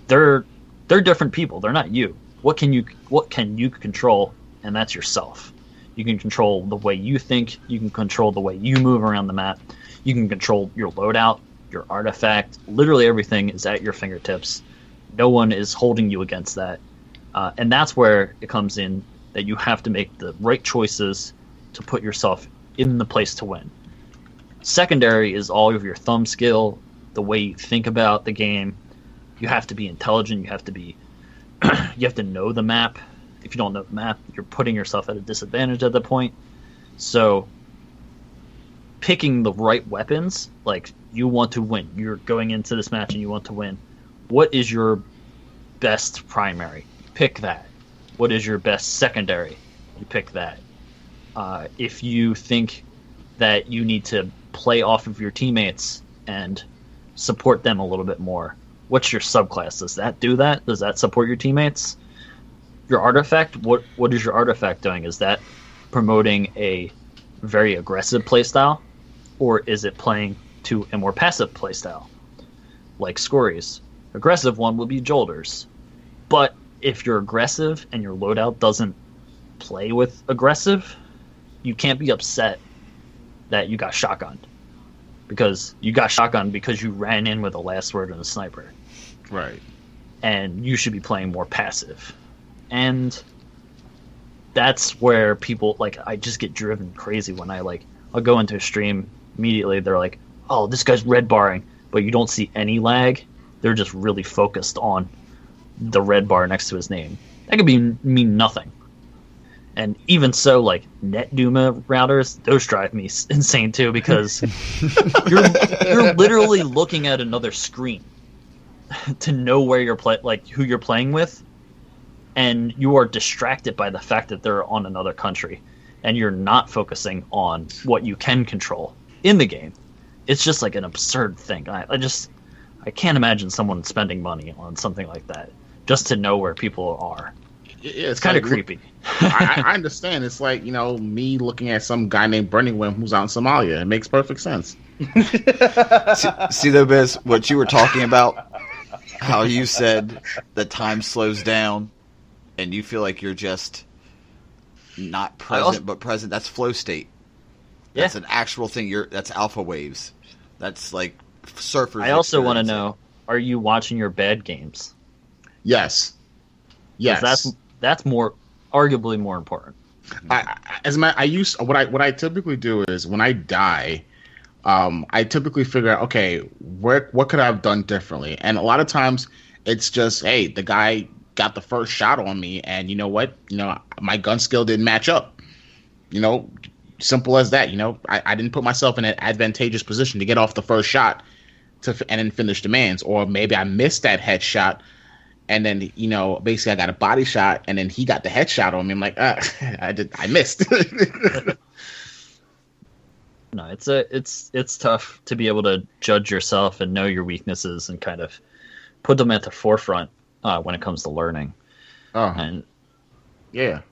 they're different people. They're not you. What can you control? And that's yourself. You can control the way you think. You can control the way you move around the map. You can control your loadout, your artifact. Literally everything is at your fingertips. No one is holding you against that. And that's where it comes in, that you have to make the right choices to put yourself in the place to win. Secondary is all of your thumb skill, the way you think about the game. You have to be intelligent. You have to know the map. If you don't know the map, you're putting yourself at a disadvantage at that point. So picking the right weapons, you want to win. You're going into this match and you want to win. What is your best primary? Pick that. What is your best secondary? You pick that. If you think that you need to play off of your teammates and support them a little bit more, what's your subclass? Does that do that? Does that support your teammates? your artifact, what is your artifact doing? Is that promoting a very aggressive playstyle, or is it playing to a more passive playstyle? Like Scories. Aggressive one would be Jolters. But if you're aggressive and your loadout doesn't play with aggressive, you can't be upset that you got shotgunned. Because you got shotgunned because you ran in with a last word and a sniper. Right. And you should be playing more passive. And that's where people, like, I just get driven crazy when I'll go into a stream immediately. They're like, oh, this guy's red barring, but you don't see any lag. They're just really focused on the red bar next to his name. That could mean nothing. And even so, like, net Duma routers, those drive me insane too, because you're literally looking at another screen to know where you're who you're playing with, and you are distracted by the fact that they're on another country, and you're not focusing on what you can control in the game. It's just like an absurd thing. I can't imagine someone spending money on something like that just to know where people are. Yeah, it's kind of creepy. I understand. It's like, me looking at some guy named Burningwim who's out in Somalia. It makes perfect sense. See though, Biz, what you were talking about, how you said that time slows down and you feel like you're just not present but present. That's flow state. That's an actual thing. That's alpha waves. That's like surfers. I also want to know, are you watching your bad games? Yes. That's arguably more important. What I typically do is when I die, I typically figure out, okay, what could I have done differently? And a lot of times it's just, hey, the guy got the first shot on me, and you know what? My gun skill didn't match up. Simple as that. I didn't put myself in an advantageous position to get off the first shot and then finish demands, or maybe I missed that headshot. And then, basically I got a body shot, and then he got the headshot on me. I'm like, I missed. No, it's tough to be able to judge yourself and know your weaknesses and kind of put them at the forefront when it comes to learning. Oh, and yeah,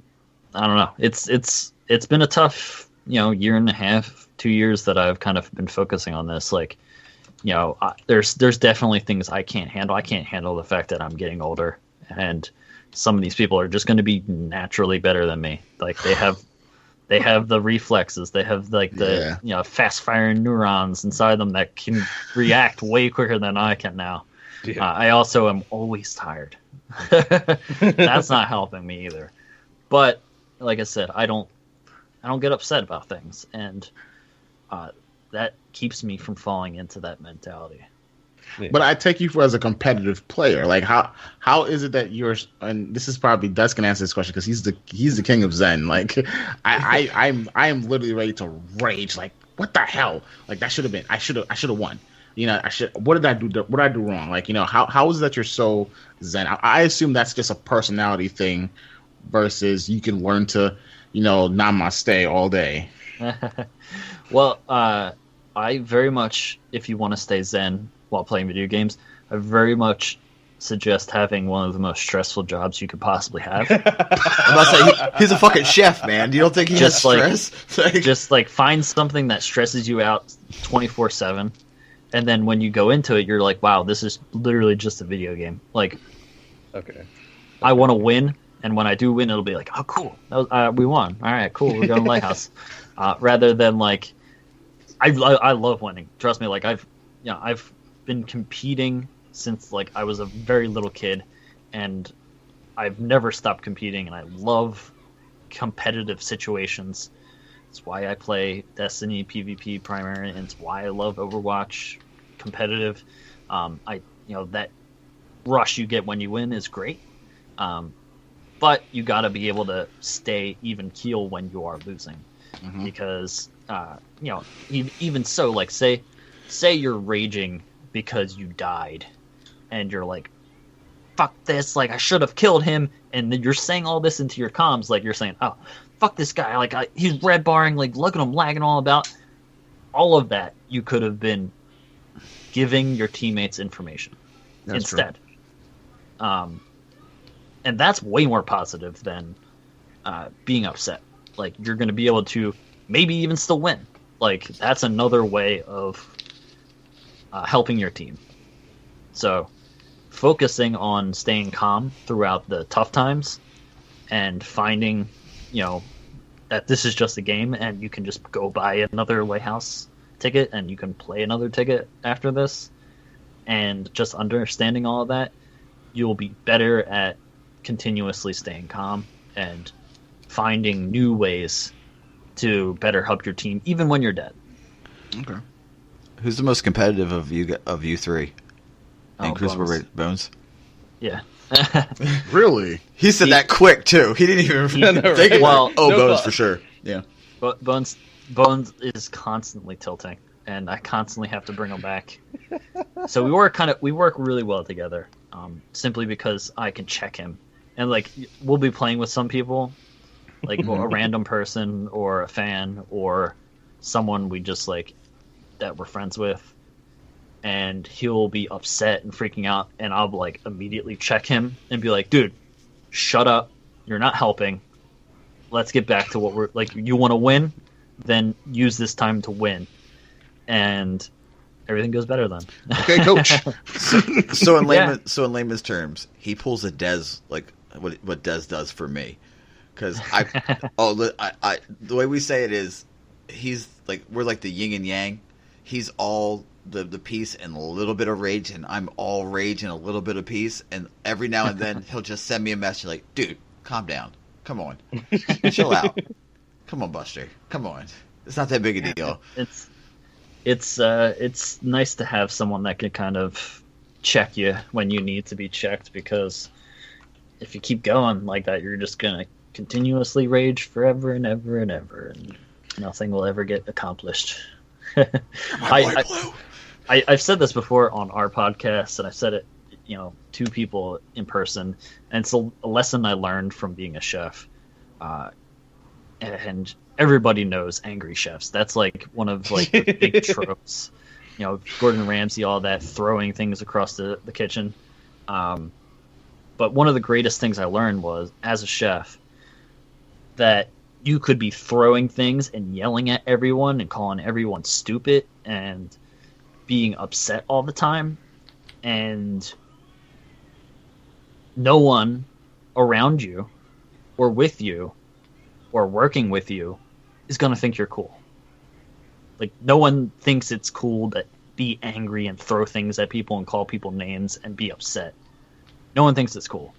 I don't know. It's been a tough, year and a half, 2 years that I've kind of been focusing on this. Like, there's definitely things I can't handle. I can't handle the fact that I'm getting older, and some of these people are just going to be naturally better than me. Like they have the reflexes. They have the fast firing neurons inside them that can react way quicker than I can now. Yeah. I also am always tired. That's not helping me either. But like I said, I don't get upset about things, and that keeps me from falling into that mentality. Yeah. But I take you as a competitive player. Like how is it that you're? And this is probably Dust can answer this question because he's the king of Zen. Like I am literally ready to rage. Like what the hell? Like that should have been. I should have won. What did I do? What did I do wrong? Like how is it that you're so Zen? I assume that's just a personality thing, versus you can learn to namaste all day. Well, I very much, if you want to stay Zen while playing video games, I very much suggest having one of the most stressful jobs you could possibly have. I'm about to say, he's a fucking chef, man. You don't think he has stress? Just find something that stresses you out 24/7, and then when you go into it, you're like, wow, this is literally just a video game. Like, okay. I want to win, and when I do win, it'll be like, oh, cool, we won. All right, cool, we're going to Lighthouse. Rather than like, I love winning. Trust me. Like I've been competing since like I was a very little kid, and I've never stopped competing. And I love competitive situations. It's why I play Destiny PvP primary, and it's why I love Overwatch competitive. That rush you get when you win is great, but you got to be able to stay even keel when you are losing. Mm-hmm. Because even so, like say you're raging because you died, and you're like, fuck this, like I should have killed him, and then you're saying all this into your comms, like you're saying, oh, fuck this guy, like he's red barring, like look at him lagging all about. All of that you could have been giving your teammates information. That's instead. And that's way more positive than being upset. Like, you're going to be able to maybe even still win. Like, that's another way of helping your team. So, focusing on staying calm throughout the tough times and finding, that this is just a game and you can just go buy another Lighthouse ticket and you can play another ticket after this, and just understanding all of that, you'll be better at continuously staying calm and finding new ways to better help your team even when you're dead. Okay. Who's the most competitive of you three? And Crucible Radio? Bones? Yeah. Really? He said that quick too. He didn't even think about it. Bones for sure. Yeah. But Bones is constantly tilting, and I constantly have to bring him back. So we work really well together, simply because I can check him. And like, we'll be playing with some people, like a random person or a fan or someone we just like that we're friends with, and he'll be upset and freaking out, and I'll like immediately check him and be like, dude, shut up, you're not helping, let's get back to what we're like. You want to win, then use this time to win, and everything goes better then. Okay, coach. So in layman's terms, he pulls a Dez, like what Dez does for me, because the way we say it is, he's like, we're like the yin and yang. He's all the peace and a little bit of rage, and I'm all rage and a little bit of peace. And every now and then he'll just send me a message like, dude, calm down, come on, chill out, come on, Buster, come on, it's not that big a deal. It's nice to have someone that can kind of check you when you need to be checked, because if you keep going like that, you're just gonna continuously rage forever and ever and ever, and nothing will ever get accomplished. I've said this before on our podcast, and I've said it, to people in person, and it's a lesson I learned from being a chef. And everybody knows angry chefs. That's like one of like the big tropes. Gordon Ramsay, all that, throwing things across the kitchen. But one of the greatest things I learned was, as a chef, that you could be throwing things and yelling at everyone and calling everyone stupid and being upset all the time, and no one around you or with you or working with you is going to think you're cool. Like, no one thinks it's cool to be angry and throw things at people and call people names and be upset. No one thinks it's cool.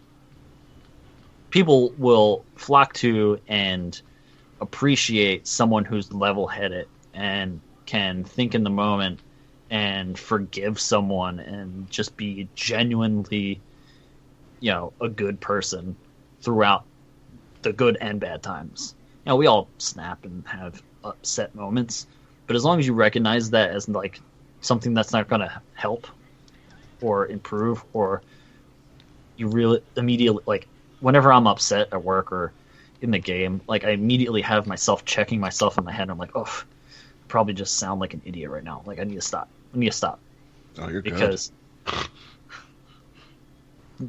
People will flock to and appreciate someone who's level-headed and can think in the moment and forgive someone and just be genuinely, a good person throughout the good and bad times. We all snap and have upset moments, but as long as you recognize that as like something that's not going to help or improve, or you really immediately, like, whenever I'm upset at work or in the game, like, I immediately have myself checking myself in my head. I'm like, oh, I probably just sound like an idiot right now. Like, I need to stop. Oh, you're because, good.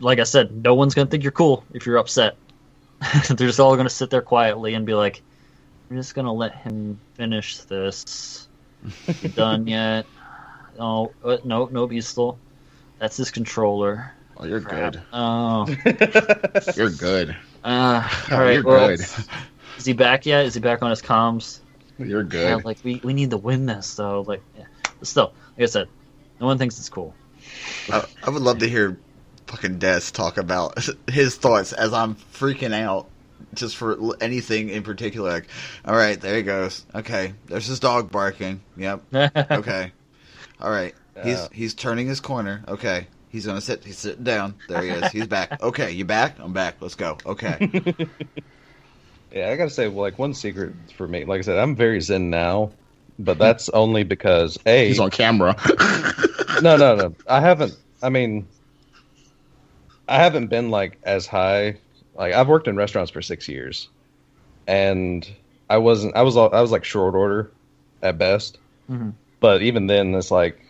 Like I said, no one's going to think you're cool if you're upset. They're just all going to sit there quietly and be like, I'm just going to let him finish this. You done yet? Oh, no, he's still. That's his controller. Oh, you're Crap. Good. Oh. You're good. All right, you're well, good. Is he back yet? Is he back on his comms? You're good. Yeah, like, we need to win this, though. Like, yeah. But still, like I said, no one thinks it's cool. I would love to hear fucking Des talk about his thoughts as I'm freaking out just for anything in particular. Like, all right, there he goes. Okay, there's his dog barking. Yep. Okay. All right. He's turning his corner. Okay. He's gonna sit. He's sitting down. There he is. He's back. Okay, you back? I'm back. Let's go. Okay. Yeah, I gotta say, like, one secret for me. Like I said, I'm very zen now, but that's only because he's on camera. No. I haven't been like as high. Like, I've worked in restaurants for 6 years, and I was like short order at best. Mm-hmm. But even then, it's like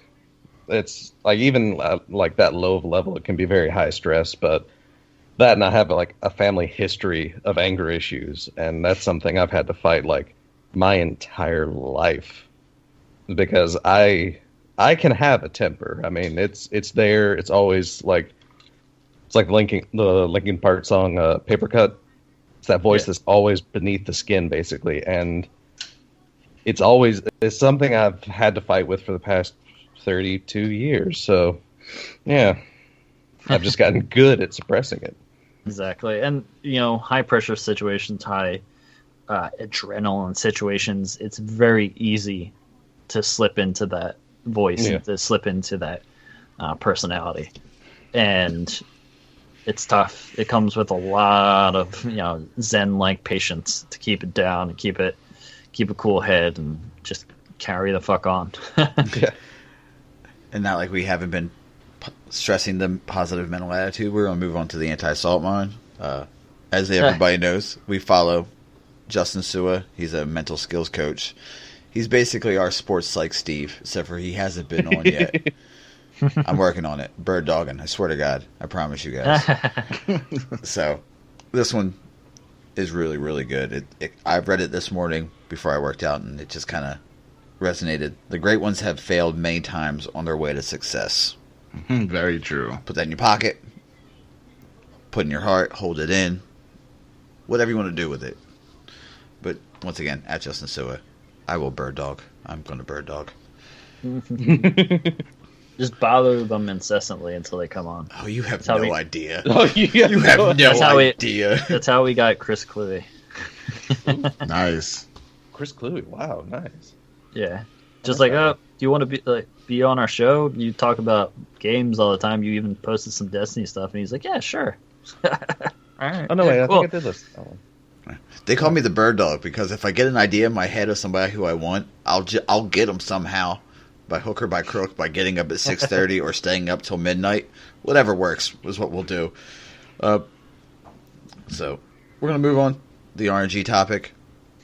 even like that low of level, it can be very high stress. But That, and I have like a family history of anger issues, and that's something I've had to fight like my entire life, because I can have a temper. I mean, it's there. It's always like, it's like the Linkin Park song "Paper Cut." It's that voice that's always beneath the skin, basically, and it's something I've had to fight with for the past 32 years. So, yeah, I've just gotten good at suppressing it. Exactly. And, high pressure situations, high adrenaline situations, it's very easy to slip into that voice, to slip into that personality. And it's tough. It comes with a lot of, Zen-like patience to keep it down and keep a cool head and just carry the fuck on. Yeah. And not like we haven't been stressing the positive mental attitude. We're going to move on to the anti-assault mine. As everybody knows, we follow Justin Sua. He's a mental skills coach. He's basically our sports psych Steve, except for he hasn't been on yet. I'm working on it. Bird dogging. I swear to God. I promise you guys. So, this one is really, really good. I've read it this morning before I worked out, and it just kind of resonated. The great ones have failed many times on their way to success. Very true. Put that in your pocket. Put it in your heart. Hold it in. Whatever you want to do with it. But once again, at Justin Sua, I will bird dog. I'm going to bird dog. Just bother them incessantly until they come on. Oh, you have no idea. Oh, you have no idea. That's how we got Chris Cluey. Nice. Chris Cluey. Wow, nice. Yeah. Just do you want to be on our show? You talk about games all the time. You even posted some Destiny stuff, and he's like, "Yeah, sure." All right. Oh no, wait, I think I did this. They call me the bird dog because if I get an idea in my head of somebody who I want, I'll get them somehow, by hook or by crook, by getting up at 6:30 or staying up till midnight. Whatever works is what we'll do. So we're gonna move on the RNG topic.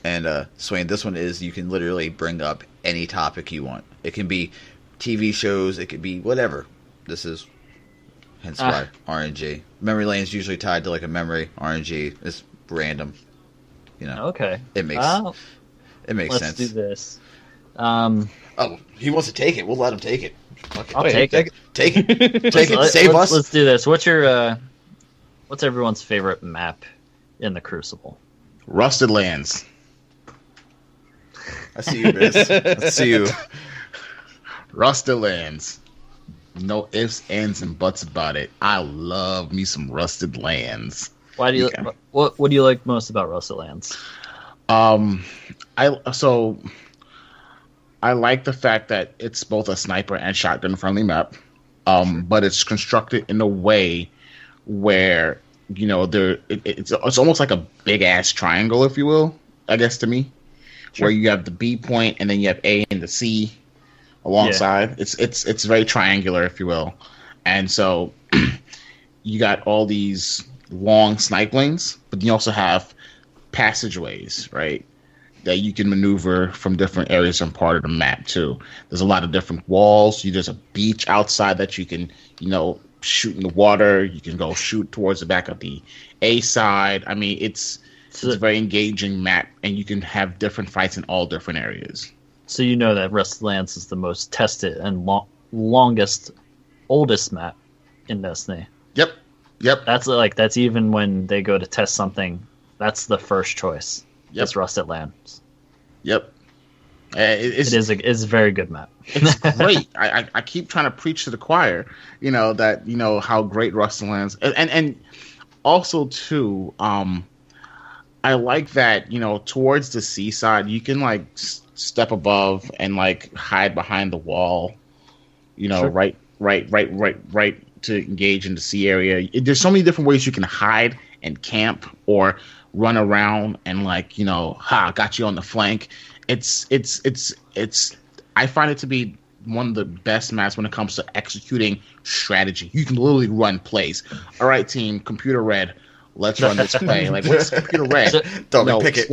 And, Swain, this one is you can literally bring up any topic you want. It can be TV shows. It could be whatever. This is hence why RNG. Memory lane is usually tied to like a memory. RNG is random. Okay. It makes sense. Let's do this. Oh, he wants to take it. We'll let him take it. I'll take it. Take it. Take it. Save us. Let's do this. What's everyone's favorite map in the Crucible? Rusted Lands. I see you, Biz. I see you. Rusted Lands. No ifs, ands, and buts about it. I love me some Rusted Lands. Why do you? What do you like most about Rusted Lands? I like the fact that it's both a sniper and shotgun friendly map, but it's constructed in a way where it's almost like a big ass triangle, if you will. I guess to me. Sure. Where you have the B point and then you have A and the C alongside. Yeah. It's very triangular, if you will. And so you got all these long snipe lanes, but you also have passageways, right? That you can maneuver from different areas and part of the map too. There's a lot of different walls. There's a beach outside that you can, shoot in the water. You can go shoot towards the back of the A side. I mean, it's a very engaging map, and you can have different fights in all different areas. So you know that Rusted Lands is the most tested and oldest map in Destiny. Yep. That's even when they go to test something, that's the first choice. Yep. It's Rusted Lands. Yep. It's a very good map. It's great. I keep trying to preach to the choir, how great Rusted Lands, and also too, I like that, towards the seaside, you can step above and hide behind the wall, sure. right to engage in the sea area. There's so many different ways you can hide and camp or run around and got you on the flank. It's I find it to be one of the best maps when it comes to executing strategy. You can literally run plays. All right, team, computer red. Let's run this play. What's computer red? Pick it.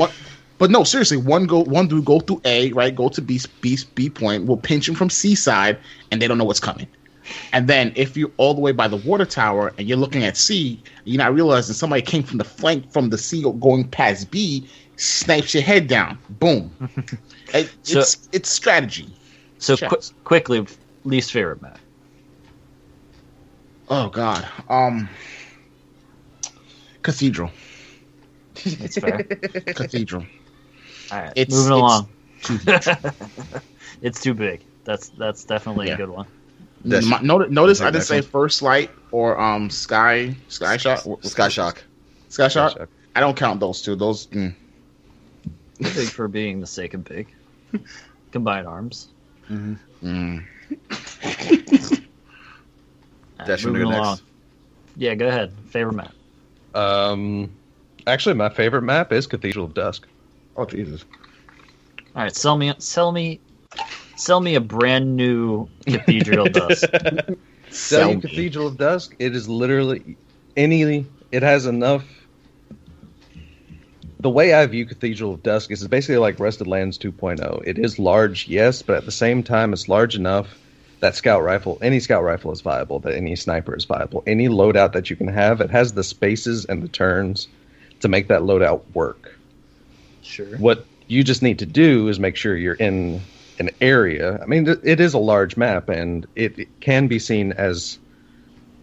But no, seriously, one dude go through A, right? Go to B point. We'll pinch him from C side, and they don't know what's coming. And then if you're all the way by the water tower and you're looking at C, you're not realizing somebody came from the flank from the C going past B, snipes your head down. Boom. It's strategy. So quickly, least favorite map. Oh God. Cathedral. It's fair. Cathedral. All right, moving along. It's too big. That's definitely a good one. Notice I didn't say First Light or Sky Shock. Sky Shock. Sky Shock. I don't count those two. Those big for being the sake of big. Combined arms. Mm-hmm. Moving along. Yeah, go ahead. Favorite map. Actually, my favorite map is Cathedral of Dusk. Oh Jesus! All right, sell me a brand new Cathedral of Dusk. Sell you Cathedral of Dusk. It is literally it has enough. The way I view Cathedral of Dusk is it's basically like Rusted Lands 2.0. It is large, yes, but at the same time, it's large enough that any scout rifle is viable, that any sniper is viable. Any loadout that you can have, it has the spaces and the turns to make that loadout work. Sure. What you just need to do is make sure you're in an area. I mean, it is a large map, and it can be seen as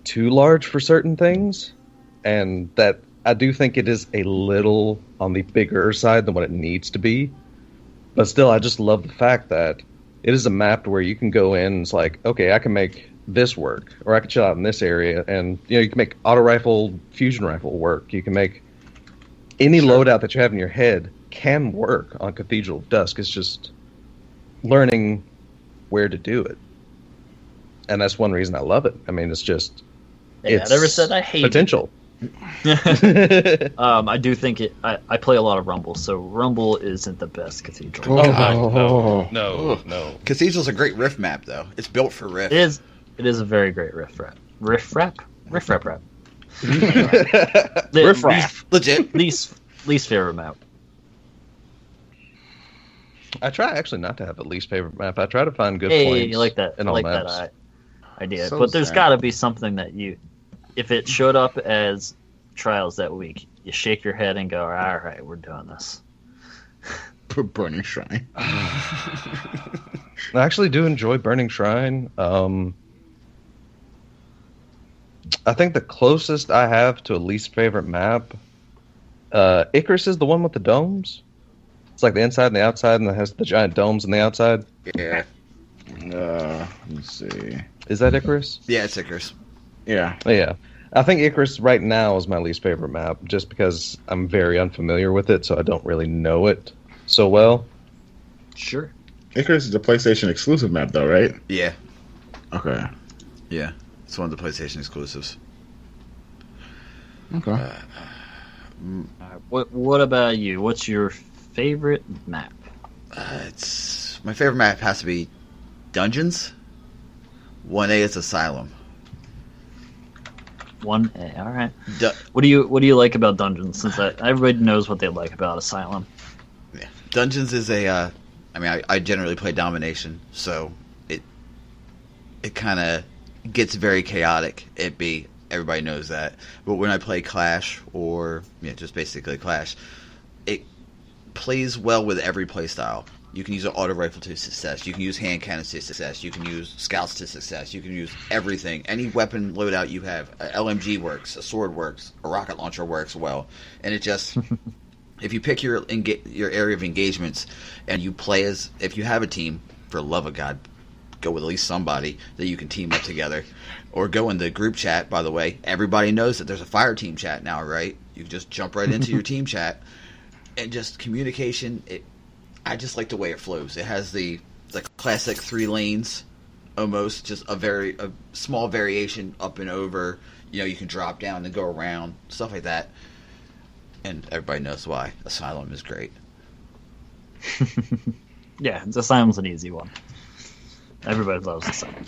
too large for certain things, and that I do think it is a little on the bigger side than what it needs to be. But still, I just love the fact that it is a map where you can go in and it's like, okay, I can make this work, or I can chill out in this area, and you can make auto rifle, fusion rifle work. You can make any loadout that you have in your head can work on Cathedral of Dusk. It's just learning where to do it, and that's one reason I love it. I mean, it's just I never said I hate potential. I do think I play a lot of Rumble, so Rumble isn't the best Cathedral. No. Cathedral's a great riff map, though. It's built for riff. It is a very great riff rap. Riff rap. Legit. Least favorite map. I try actually not to have a least favorite map. I try to find good points. Hey, you like that? In I all like maps. that idea. So but there's got to be something that if it showed up as Trials that week, you shake your head and go, "All right, we're doing this." Burning Shrine. I actually do enjoy Burning Shrine. I think the closest I have to a least favorite map, Icarus is the one with the domes. It's like the inside and the outside, and it has the giant domes on the outside. Yeah. Let me see. Is that Icarus? Yeah, it's Icarus. Yeah. Yeah. I think Icarus right now is my least favorite map, just because I'm very unfamiliar with it, so I don't really know it so well. Sure. Icarus is the PlayStation exclusive map, though, right? Yeah. Okay. Yeah. It's one of the PlayStation exclusives. Okay. What about you? What's your favorite map? My favorite map has to be Dungeons. 1A is Asylum. 1A, all right. What do you like about Dungeons? Since everybody knows what they like about Asylum. Yeah. Dungeons is I generally play Domination, so it kind of gets very chaotic. Everybody knows that. But when I play Clash, or just basically Clash, it plays well with every play style. You can use an auto rifle to success. You can use hand cannons to success. You can use scouts to success. You can use everything. Any weapon loadout you have. A LMG works. A sword works. A rocket launcher works well. And it just... if you pick your area of engagements and you play if you have a team, for the love of God, go with at least somebody that you can team up together. Or go in the group chat, by the way. Everybody knows that there's a fire team chat now, right? You can just jump right into your team chat. And just communication, I just like the way it flows. It has the classic 3 lanes, almost, just a small variation up and over. You can drop down and go around, stuff like that. And everybody knows why. Asylum is great. Yeah, Asylum's an easy one. Everybody loves Asylum.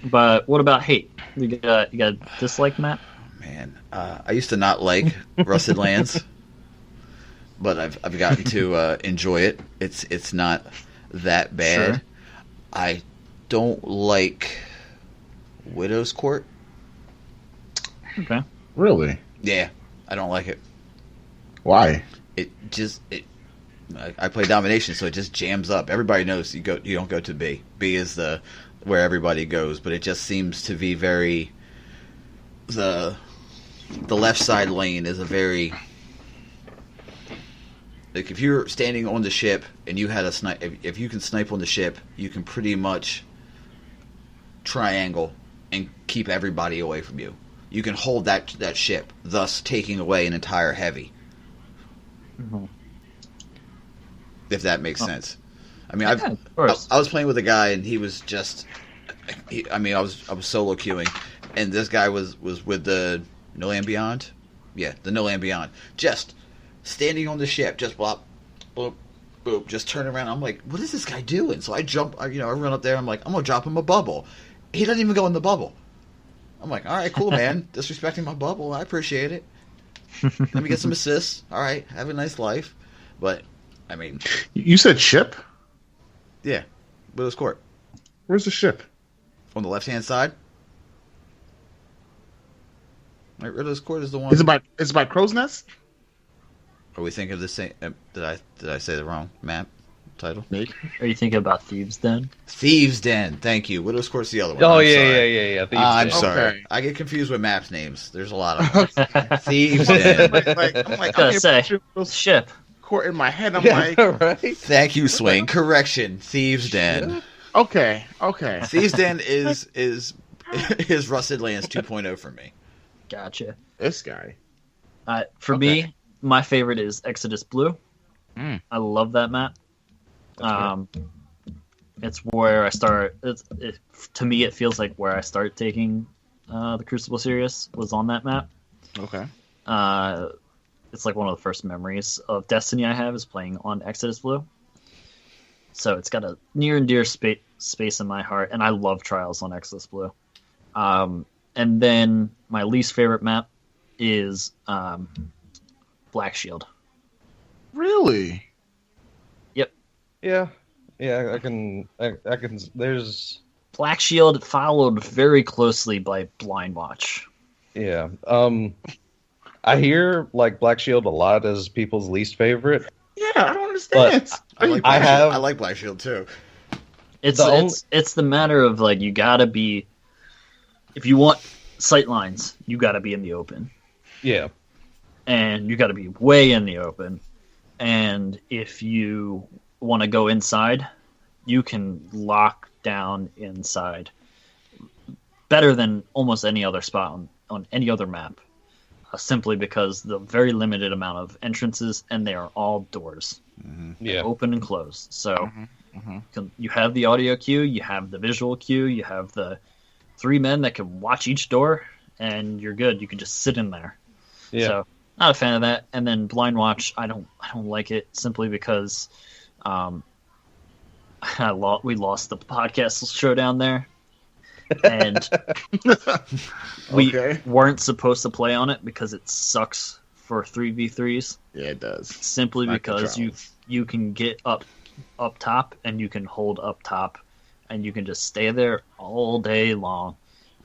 But what about hate? You got dislike, Matt? Man, I used to not like Rusted Lands. But I've gotten to enjoy it. It's not that bad. Sure. I don't like Widow's Court. Okay. Really? Yeah, I don't like it. Why? I play domination, so it just jams up. Everybody knows you don't go to B. B is where everybody goes, but it just seems to be very the left side lane is a very like if you're standing on the ship and you had a snipe, if you can snipe on the ship, you can pretty much triangle and keep everybody away from you. You can hold that ship, thus taking away an entire heavy. Mm-hmm. If that makes sense. I mean, Yeah, of course. I was playing with a guy and he was just. I was solo queuing, and this guy was with the No Land Beyond. Yeah, the No Land Beyond. Just standing on the ship, just blop, boop, boop, just turn around. I'm like, what is this guy doing? So I jump, I run up there. I'm like, I'm gonna drop him a bubble. He doesn't even go in the bubble. I'm like, all right, cool, man. Disrespecting my bubble, I appreciate it. Let me get some assists. All right, have a nice life. But I mean, You said ship? yeah, Widow's Court Where's the ship? on the left hand side. Right, Widow's Court is the one. Is it by Crow's Nest? Are we thinking of the same? Did I say the wrong map title? Maybe. Are you thinking about Thieves' Den? Thieves' Den. Thank you. Widow's Court's the other one. Oh, I'm yeah, sorry. yeah. I'm Thieves' Den. sorry. Okay. I get confused with maps names. There's a lot of them. Thieves' Den. I'm like, Gotta I'm say, Widow's ship. Court in my head. I'm Yeah, like, right? Thank you, Swain. Correction. Thieves' Den. okay. Thieves' Den is Rusted Lands 2.0 for me. Gotcha. This guy. For me, my favorite is Exodus Blue. Mm. I love that map. It's where I start. To me, it feels like where I start taking the Crucible serious was on that map. Okay. It's like one of the first memories of Destiny I have is playing on Exodus Blue. So it's got a near and dear space in my heart, and I love Trials on Exodus Blue. And then my least favorite map is Black Shield. Really? Yeah, I can. There's. Black Shield followed very closely by Blind Watch. Yeah. I hear like Black Shield a lot as people's least favorite. Yeah, I don't understand. I like Black Shield too. It's the matter of like you gotta be, if you want sight lines, you gotta be in the open. Yeah. And you gotta be way in the open. And if you want to go inside, you can lock down inside better than almost any other spot on any other map, simply because the very limited amount of entrances, and they are all doors, Yeah. open and closed. So you have the audio queue, you have the visual queue, you have the 3 men that can watch each door, and you're good. You can just sit in there. Yeah. So not a fan of that. And then Blind Watch, I don't like it simply because we lost the podcast showdown there, and we weren't supposed to play on it because it sucks for 3v3s. Yeah, it does. Simply because you can get up top and you can hold up top and you can just stay there all day long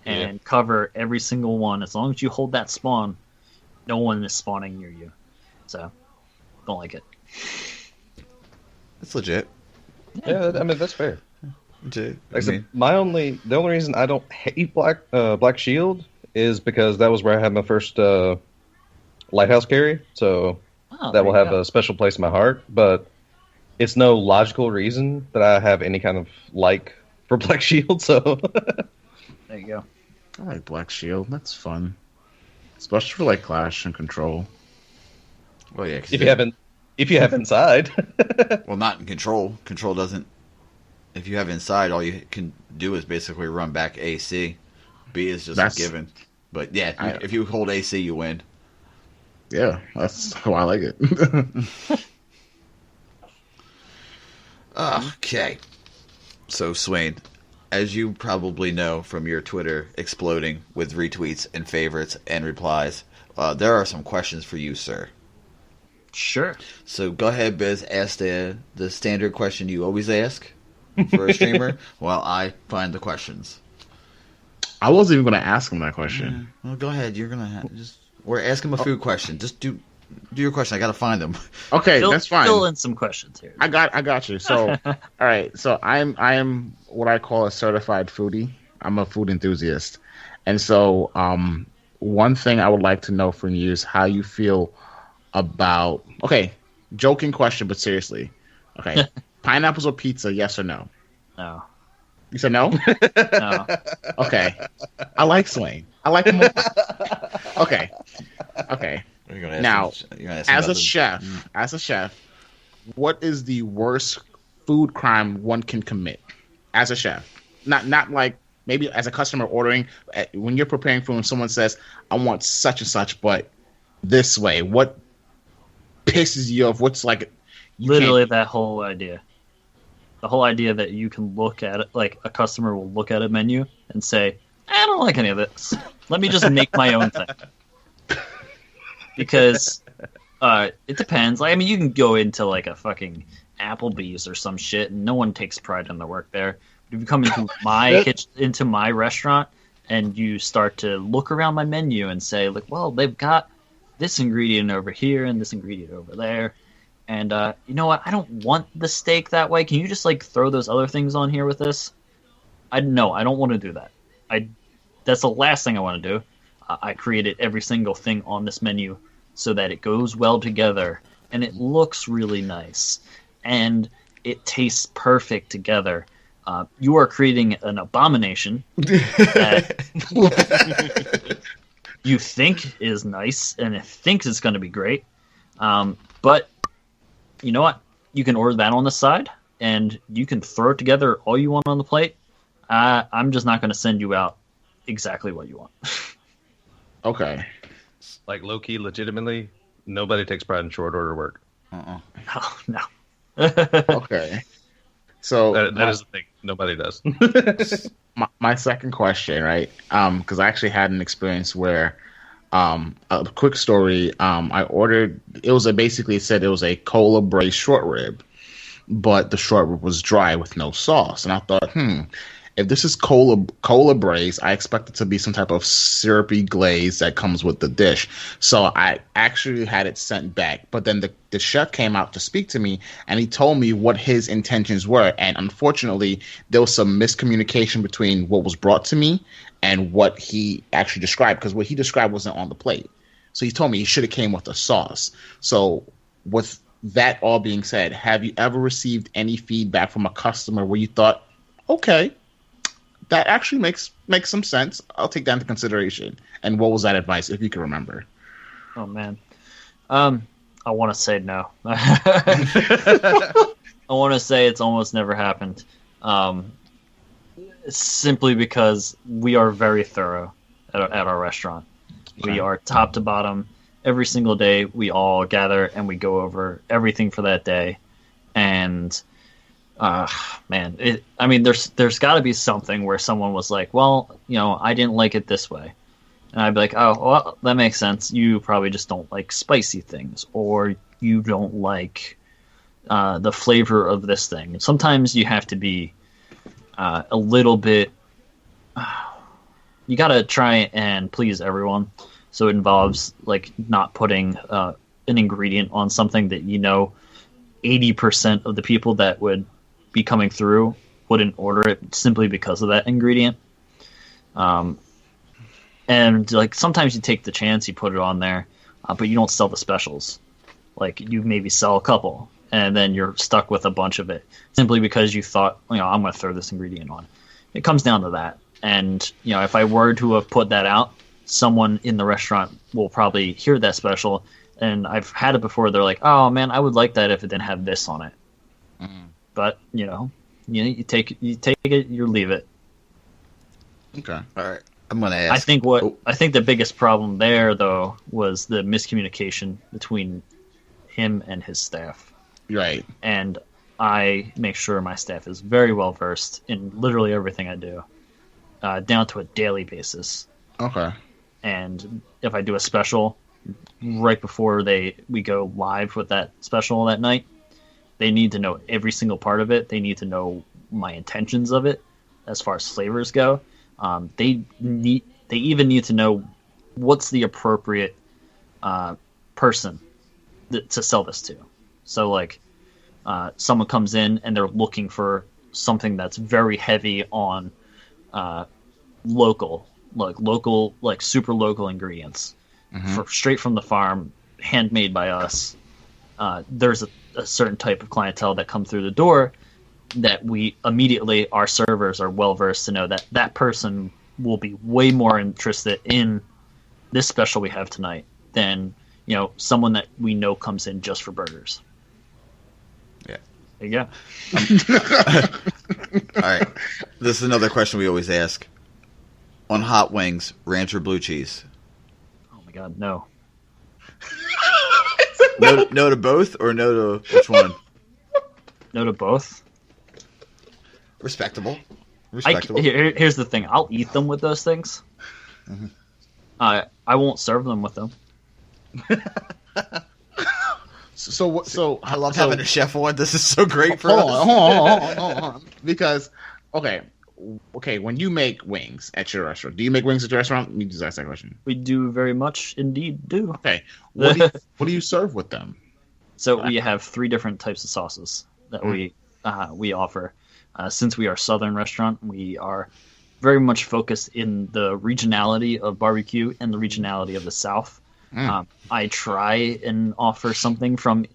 and cover every single one. As long as you hold that spawn, no one is spawning near you. So, don't like it. It's legit. Yeah, I mean that's fair. Legit. Like the only reason I don't hate Black Shield is because that was where I had my first lighthouse carry, so that will have a special place in my heart. But it's no logical reason that I have any kind of like for Black Shield. So there you go. I like Black Shield. That's fun, especially for like Clash and Control. Well, yeah. If you have inside. Well, not in Control. Control doesn't. If you have inside, all you can do is basically run back AC. B is just a given. But yeah, if you hold AC, you win. Yeah, that's how I like it. Okay. So, Swain, as you probably know from your Twitter exploding with retweets and favorites and replies, there are some questions for you, sir. Sure. So go ahead, Biz. Ask the standard question you always ask for a streamer while I find the questions. I wasn't even going to ask him that question. Well, go ahead. You're gonna we're asking him a food question. Just do your question. I gotta find them. Okay, that's fine. Fill in some questions here. I got you. So, all right. So I am what I call a certified foodie. I'm a food enthusiast, and so one thing I would like to know from you is how you feel about. Okay, joking question, but seriously. Okay, pineapples or pizza? Yes or no? No. You said no? No. Okay. I like Swain. I like him. Okay. Now, as a chef, what is the worst food crime one can commit as a chef? Not like maybe as a customer ordering, when you're preparing food and someone says, I want such and such, but this way. What pisses you off? What's like... Literally that whole idea. The whole idea that you can look at it, like a customer will look at a menu and say, I don't like any of this. Let me just make my own thing. Because it depends. Like, I mean, you can go into like a fucking Applebee's or some shit, and no one takes pride in their work there. But if you come into my kitchen, into my restaurant, and you start to look around my menu and say, like, well, they've got this ingredient over here and this ingredient over there. And you know what? I don't want the steak that way. Can you just like throw those other things on here with this? I don't want to do that. That's the last thing I want to do. I created every single thing on this menu so that it goes well together and it looks really nice and it tastes perfect together. You are creating an abomination that you think is nice and it thinks it's going to be great, but you know what? You can order that on the side, and you can throw it together all you want on the plate. I'm just not going to send you out exactly what you want. Okay. Like, low-key, legitimately, nobody takes pride in short order work. Oh, no. Okay. So that is the thing. Nobody does. my second question, right? Because I actually had an experience where... a quick story. I ordered. Basically it said it was a cola braised short rib, but the short rib was dry with no sauce. And I thought, if this is cola braised, I expect it to be some type of syrupy glaze that comes with the dish. So I actually had it sent back. But then the chef came out to speak to me, and he told me what his intentions were. And unfortunately, there was some miscommunication between what was brought to me and what he actually described, because what he described wasn't on the plate. So he told me he should have came with a sauce. So with that all being said, have you ever received any feedback from a customer where you thought, okay, that actually makes some sense. I'll take that into consideration. And what was that advice, if you can remember? Oh, man. I want to say no. I want to say it's almost never happened. Simply because we are very thorough at our restaurant. Okay. We are top to bottom. Every single day we all gather and we go over everything for that day. And there's got to be something where someone was like, well, I didn't like it this way. And I'd be like, oh, well, that makes sense. You probably just don't like spicy things, or you don't like the flavor of this thing. And sometimes you have to be a little bit, you gotta try and please everyone. So it involves like not putting an ingredient on something that 80% of the people that would be coming through wouldn't order it simply because of that ingredient. And like sometimes you take the chance, you put it on there, but you don't sell the specials. Like you maybe sell a couple, and then you're stuck with a bunch of it simply because you thought, I'm going to throw this ingredient on. It comes down to that. And, if I were to have put that out, someone in the restaurant will probably hear that special. And I've had it before. They're like, oh man, I would like that if it didn't have this on it. Mm-hmm. But, you take it, you leave it. Okay. All right. I'm going to ask. I think the biggest problem there though was the miscommunication between him and his staff. Right. And I make sure my staff is very well versed in literally everything I do, down to a daily basis. Okay. And if I do a special right before we go live with that special that night, they need to know every single part of it. They need to know my intentions of it as far as flavors go. They even need to know what's the appropriate person to sell this to. So like someone comes in and they're looking for something that's very heavy on local, like super local ingredients, straight from the farm, handmade by us. There's a certain type of clientele that come through the door that our servers are well versed to know that person will be way more interested in this special we have tonight than someone that we know comes in just for burgers. Yeah. There you go. All right. This is another question we always ask. On hot wings, ranch or blue cheese? Oh my god, no. No to both, or no to which one? No to both. Respectable. Here's the thing. I'll eat them with those things. Mm-hmm. I won't serve them with them. So I love having a chef on. This is so great for us. Hold on. Because okay, when you make wings at your restaurant, do you make wings at your restaurant? Let me just ask that question. We do very much indeed do. Okay. What do you serve with them? So we have 3 different types of sauces that we offer. Since we are a southern restaurant, we are very much focused in the regionality of barbecue and the regionality of the South. I try and offer something from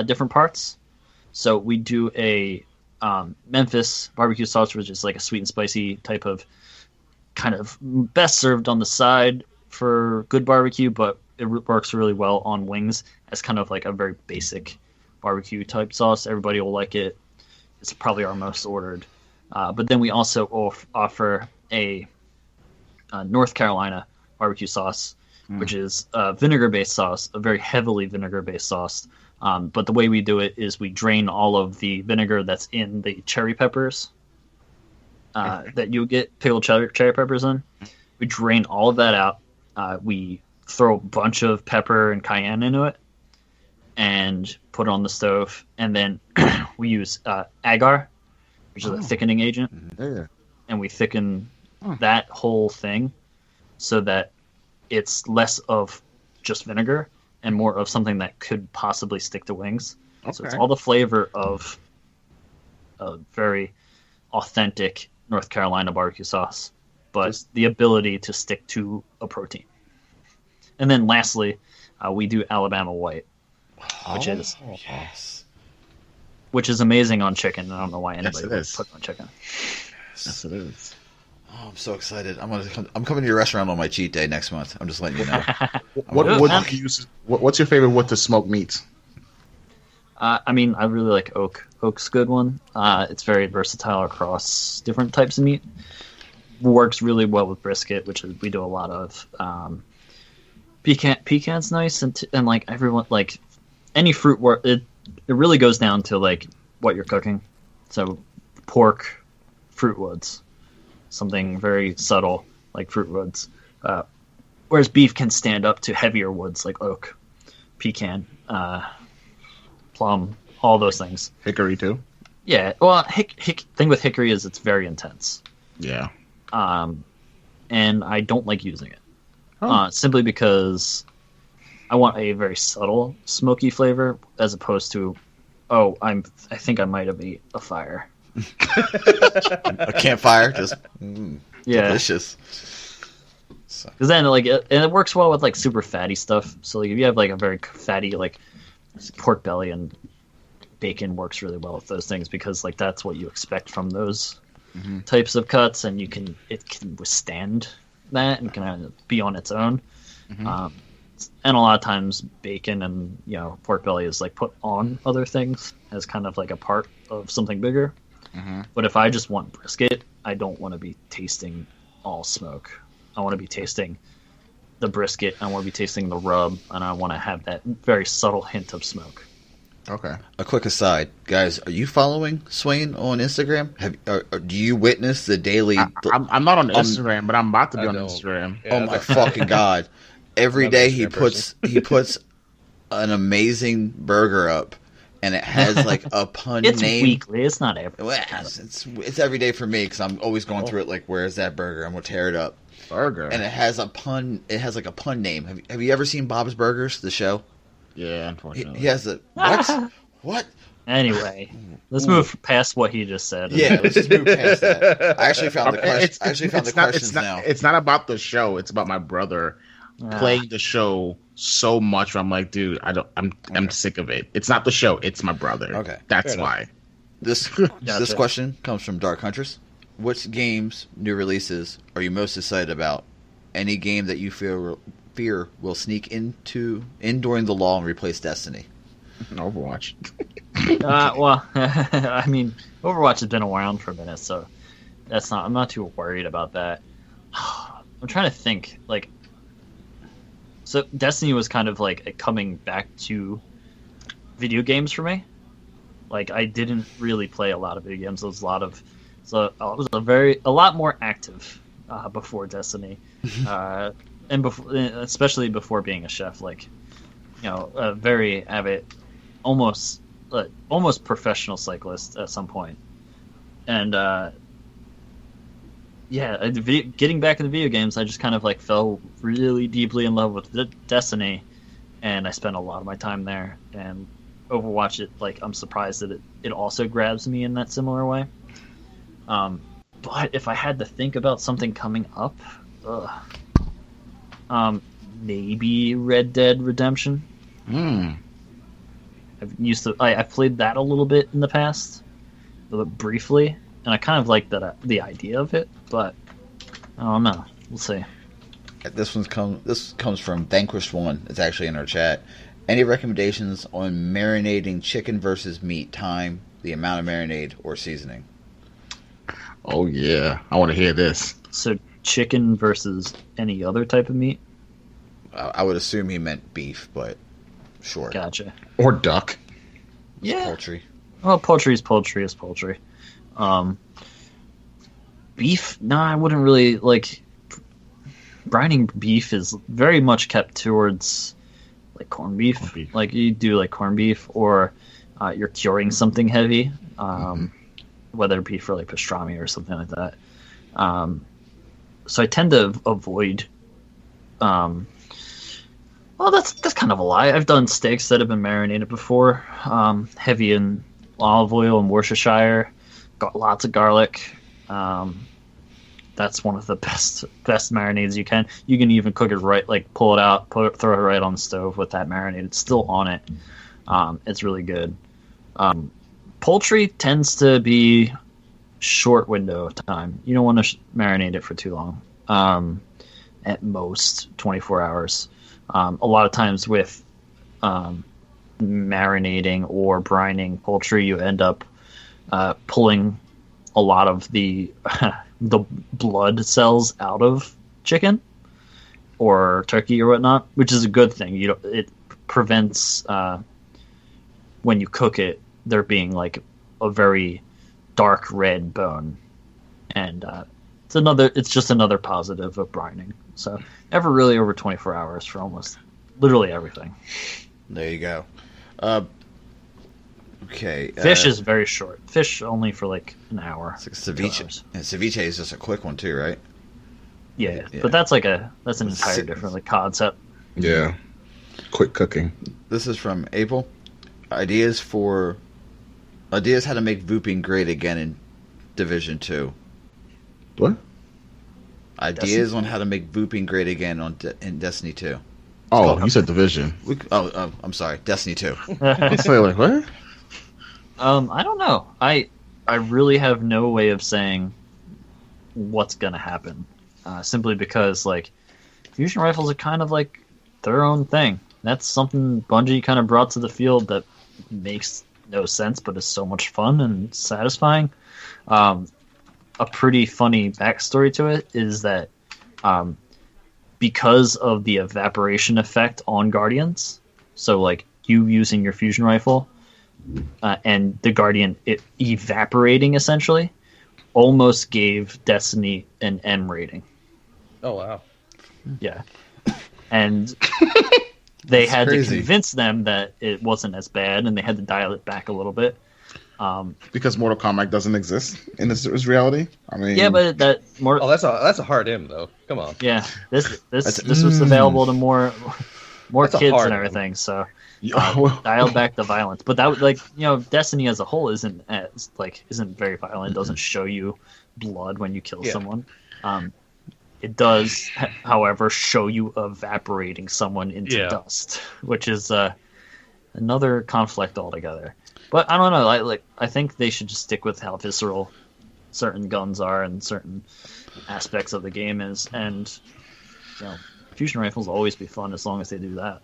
different parts. So we do a Memphis barbecue sauce, which is like a sweet and spicy type of kind of best served on the side for good barbecue, but it works really well on wings as kind of like a very basic barbecue type sauce. Everybody will like it. It's probably our most ordered. But then we also offer a North Carolina barbecue sauce, which is a vinegar-based sauce, a very heavily vinegar-based sauce. But the way we do it is we drain all of the vinegar that's in the cherry peppers that you get pickled cherry peppers in. We drain all of that out. We throw a bunch of pepper and cayenne into it and put it on the stove. And then we use agar, which is a thickening agent. And we thicken that whole thing so that it's less of just vinegar and more of something that could possibly stick to wings. Okay. So it's all the flavor of a very authentic North Carolina barbecue sauce, but the ability to stick to a protein. And then lastly, we do Alabama white, which is amazing on chicken. I don't know why anybody would put it on chicken. Yes, it is. Oh, I'm so excited! I'm coming to your restaurant on my cheat day next month. I'm just letting you know. What's your favorite wood to smoke meats? I mean, I really like oak. Oak's a good one. It's very versatile across different types of meat. Works really well with brisket, which we do a lot of. Pecan's nice, and like everyone, like any fruit work. It really goes down to like what you're cooking. So pork, fruit woods. Something very subtle like fruit woods, whereas beef can stand up to heavier woods like oak, pecan, plum, all those things. Hickory too. Yeah, well, thing with hickory is it's very intense. Yeah. And I don't like using it, simply because I want a very subtle smoky flavor as opposed to, I think I might have ate a fire. A campfire, just delicious. Because then, like, it works well with like super fatty stuff. So, like, if you have like a very fatty like pork belly and bacon, works really well with those things because like that's what you expect from those types of cuts, and it can withstand that and can be on its own. And a lot of times, bacon and pork belly is like put on other things as kind of like a part of something bigger. But if I just want brisket, I don't want to be tasting all smoke. I want to be tasting the brisket. I want to be tasting the rub, and I want to have that very subtle hint of smoke. Okay. A quick aside, guys. Are you following Swain on Instagram? Do you witness the daily? I'm not on Instagram, but I'm about to be on Instagram. Yeah, oh my fucking god! Every day he puts an amazing burger up. and it has like a pun it's name. Weekly. It's not every. Well, it's every day for me because I'm always going through it. Like, where is that burger? I'm gonna tear it up. Burger. And it has a pun. It has like a pun name. Have you ever seen Bob's Burgers, the show? Yeah, unfortunately. He has a what? What? Anyway, let's move past what he just said. Yeah, let's just move past that. I actually found the questions now. It's not about the show. It's about my brother playing the show so much. I'm like, dude, I'm sick of it. It's not the show. It's my brother. Okay, that's why. This question comes from Dark Huntress. Which games, new releases, are you most excited about? Any game that you fear will sneak in during the lull and replace Destiny? Overwatch. Well, I mean, Overwatch has been around for a minute, so I'm not too worried about that. I'm trying to think, like, so Destiny was kind of like a coming back to video games for me. Like, I didn't really play a lot of video games. I was a lot more active before Destiny, and especially before being a chef. Like, a very avid, almost professional cyclist at some point. And getting back into video games, I just kind of like fell really deeply in love with Destiny, and I spent a lot of my time there. And Overwatch, I'm surprised that it also grabs me in that similar way. But if I had to think about something coming up, maybe Red Dead Redemption. I've played that a little bit in the past, briefly, and I kind of like the idea of it, but I don't know. We'll see. This comes from Vanquished One. It's actually in our chat. Any recommendations on marinating chicken versus meat? Time, the amount of marinade, or seasoning? Oh yeah, I want to hear this. So chicken versus any other type of meat? I would assume he meant beef, but sure. Gotcha. Or duck. Yeah. Poultry. Well, poultry is poultry. Beef? No, I wouldn't really like. Brining beef is very much kept towards like corned beef. Like you do like corned beef, or you're curing something heavy. Whether it be for like pastrami or something like that. So I tend to avoid. Well, that's kind of a lie. I've done steaks that have been marinated before, heavy in olive oil and Worcestershire, got lots of garlic. That's one of the best marinades you can. You can even cook it right, like pull it out, throw it right on the stove with that marinade. It's still on it. It's really good. Poultry tends to be short window of time. You don't want to marinate it for too long. At most 24 hours. A lot of times with marinating or brining poultry, you end up pulling a lot of the blood cells out of chicken or turkey or whatnot, which is a good thing. It prevents when you cook it there being like a very dark red bone, and it's just another positive of brining. So never really over 24 hours for almost literally everything. There you go. Okay. Fish is very short. Fish only for like an hour. It's like ceviche. And ceviche is just a quick one too, right? Yeah. But that's an entire different like concept. Yeah. Quick cooking. This is from April. Ideas how to make Vooping great again in Division 2. What? Ideas on how to make Vooping great again in Destiny 2. Oh, you said Division. I'm sorry, Destiny 2. I say like what? I don't know. I really have no way of saying what's gonna happen. Simply because like fusion rifles are kind of like their own thing. That's something Bungie kind of brought to the field that makes no sense, but is so much fun and satisfying. A pretty funny backstory to it is that because of the evaporation effect on Guardians, so like you using your fusion rifle and the Guardian evaporating essentially almost gave Destiny an M rating. Oh wow. Yeah. And they had to convince them that it wasn't as bad, and they had to dial it back a little bit. Because Mortal Kombat doesn't exist in this reality. I mean, yeah, but that's a hard M though. Come on. Yeah, this was available to more kids and everything. So dialed back the violence. But that Destiny as a whole isn't very violent. It doesn't show you blood when you kill someone. It does, however, show you evaporating someone into dust, which is another conflict altogether. But I don't know. I think they should just stick with how visceral certain guns are and certain aspects of the game is, and fusion rifles will always be fun as long as they do that.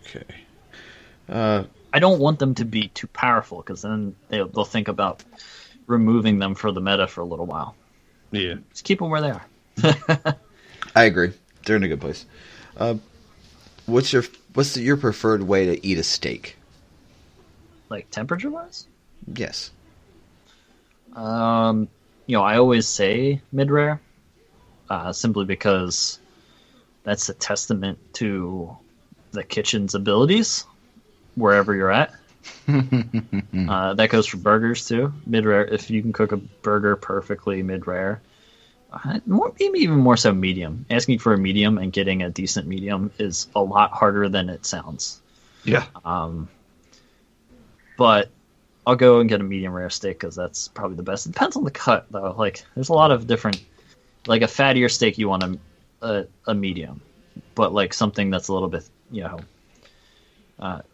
Okay. I don't want them to be too powerful because then they'll think about removing them for the meta for a little while. Yeah. Just keep them where they are. I agree. They're in a good place. What's your preferred way to eat a steak? Like temperature-wise? Yes. I always say mid-rare, simply because that's a testament to the kitchen's abilities, wherever you're at. That goes for burgers too. Mid-rare, if you can cook a burger perfectly mid-rare. Maybe even more so medium. Asking for a medium and getting a decent medium is a lot harder than it sounds. Yeah. But I'll go and get a medium rare steak because that's probably the best. It depends on the cut, though. Like, there's a lot of different... Like, a fattier steak, you want a medium. But, like, something that's a little bit,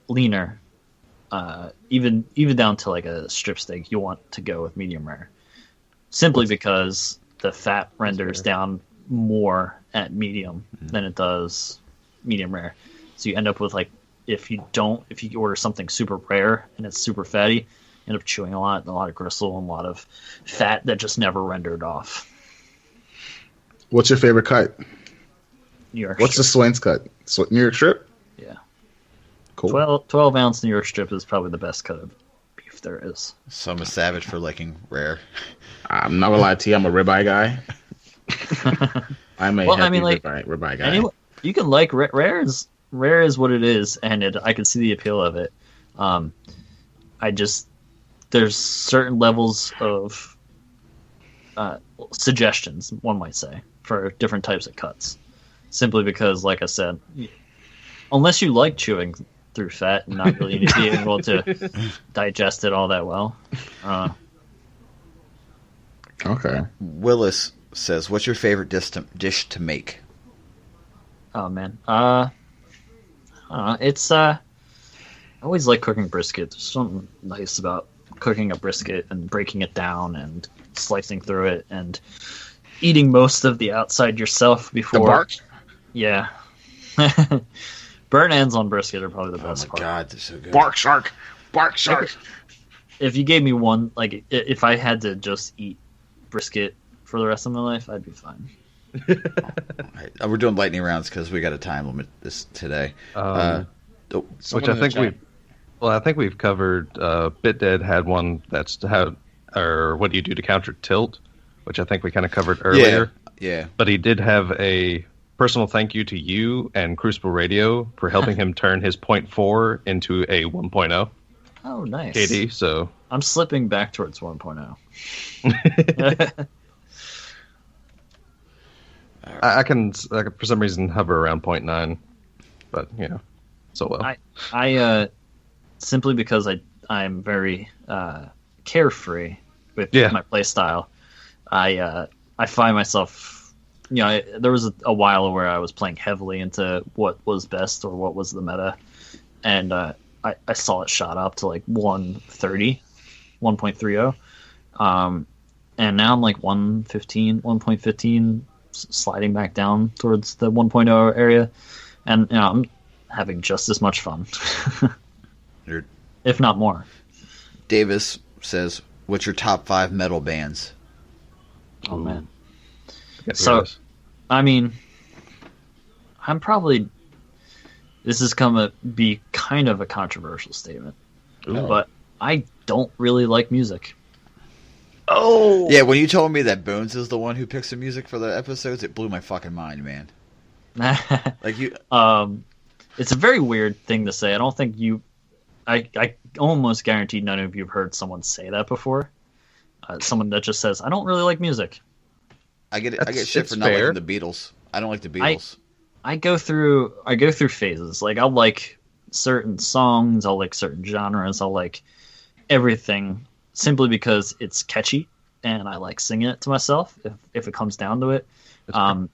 leaner, even down to, like, a strip steak, you want to go with medium rare. Simply because the fat renders down more at medium than it does medium rare. So you end up with, like, if you order something super rare and it's super fatty, you end up chewing a lot of gristle and a lot of fat that just never rendered off. What's your favorite cut? New York What's strip. the Swain's cut? New York strip? Yeah. Cool. 12 ounce New York strip is probably the best cut of beef there is. So I'm a savage for liking rare. I'm not gonna lie to you, I'm a ribeye guy. I'm a ribeye guy. Anyway, you can like rare is what it is, and I can see the appeal of it. There's certain levels of suggestions, one might say, for different types of cuts. Simply because, like I said, unless you like chewing through fat and not really being able to digest it all that well. Okay. Willis says, "What's your favorite dish to make?" Oh man, it's I always like cooking brisket. There's something nice about cooking a brisket and breaking it down and slicing through it and eating most of the outside yourself before. The bark? Yeah. Burnt ends on brisket are probably the best part. Oh my god, they're so good. Bark shark. If you gave me one, like if I had to just eat brisket for the rest of my life, I'd be fine. Right. We're doing lightning rounds because we got a time limit this today. Which I think we've covered. BitDead had one that's what do you do to counter tilt, which I think we kind of covered earlier. Yeah. But he did have a personal thank you to you and Crucible Radio for helping him turn his 0.4 into a 1.0. Oh, nice. KD, so I'm slipping back towards 1.0. I can for some reason hover around 0.9, but so well. I simply because I'm very carefree with my play style. I find myself, there was a while where I was playing heavily into what was best or what was the meta, and I saw it shot up to like 130, 1.30, and now I'm like 1.15, sliding back down towards the 1.0 area, and I'm having just as much fun, if not more. Davis says, "What's your top 5 metal bands?" Oh man. So, I mean, I'm probably. This is gonna be kind of a controversial statement, but I don't really like music. Oh! Yeah, when you told me that Bones is the one who picks the music for the episodes, it blew my fucking mind, man. Like you... It's a very weird thing to say. I don't think I almost guarantee none of you have heard someone say that before. Someone that just says, "I don't really like music." I get shit for not liking the Beatles. I don't like the Beatles. I go through phases. Like I'll like certain songs, I'll like certain genres, I'll like everything simply because it's catchy and I like singing it to myself if it comes down to it. And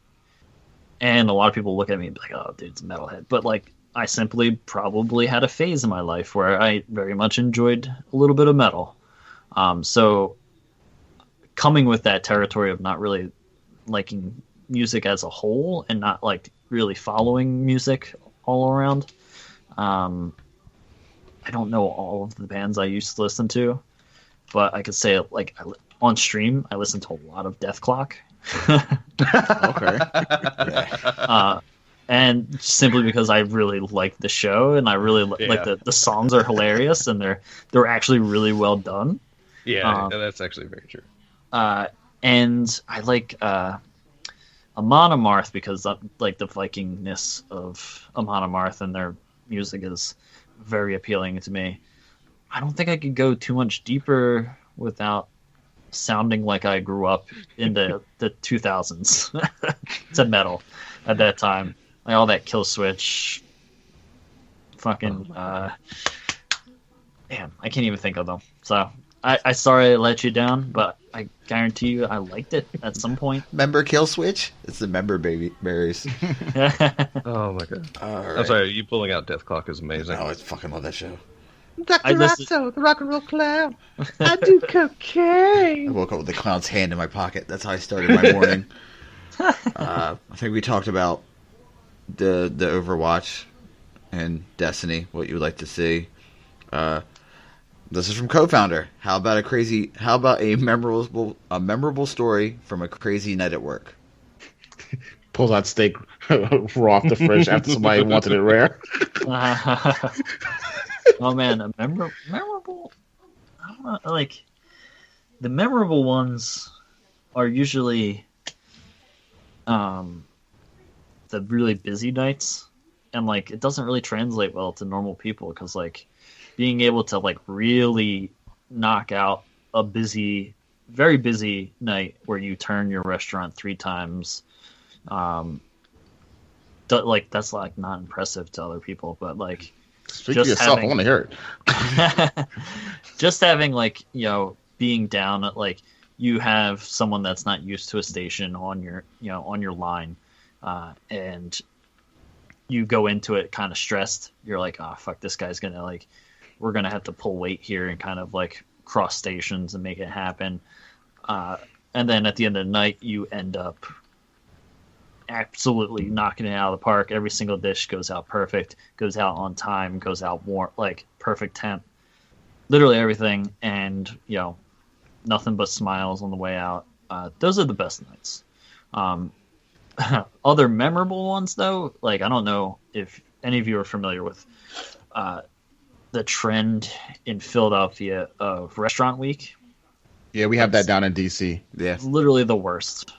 a lot of people look at me and be like, "Oh, dude, it's a metalhead." But like I simply probably had a phase in my life where I very much enjoyed a little bit of metal. So coming with that territory of not really liking music as a whole and not like really following music all around. I don't know all of the bands I used to listen to, but I could say like on stream, I listen to a lot of Death Clock. Okay. And simply because I really like the show and I really like the songs are hilarious and they're actually really well done. Yeah, that's actually very true. And I like Amon Amarth because like the Vikingness of Amon Amarth and their music is very appealing to me. I don't think I could go too much deeper without sounding like I grew up in the 2000s to metal at that time. Like all that Kill Switch, fucking, damn, I can't even think of them. So I sorry I let you down, but I guarantee you I liked it at some point. Member Kill Switch? It's the member berries. Oh my god! Right. I'm sorry, you pulling out Death Clock is amazing. Oh, I fucking love that show. Dr. Rosso, the rock and roll clown. I do cocaine. I woke up with the clown's hand in my pocket. That's how I started my morning. I think we talked about the Overwatch and Destiny, what you would like to see. This is from Co-Founder. How about a memorable story from a crazy night at work? Pulls out steak raw off the fridge after somebody wanted it rare. Oh man, a memorable. I don't know, like the memorable ones are usually the really busy nights, and like it doesn't really translate well to normal people because like being able to like really knock out a very busy night where you turn your restaurant 3 times, like that's like not impressive to other people, but like. Speak for yourself. I want to hear it. Just having like, you know, being down at like you have someone that's not used to a station on your, you know, on your line, and you go into it kind of stressed. You're like, oh fuck, this guy's gonna like, we're gonna have to pull weight here and kind of like cross stations and make it happen. And then at the end of the night, you end up absolutely knocking it out of the park. Every single dish goes out perfect, goes out on time, goes out warm, like perfect temp, literally everything, and you know, nothing but smiles on the way out. Those are the best nights. Other memorable ones though, like I don't know if any of you are familiar with the trend in Philadelphia of Restaurant Week. Yeah, we have that down in DC. Yeah, it's literally the worst.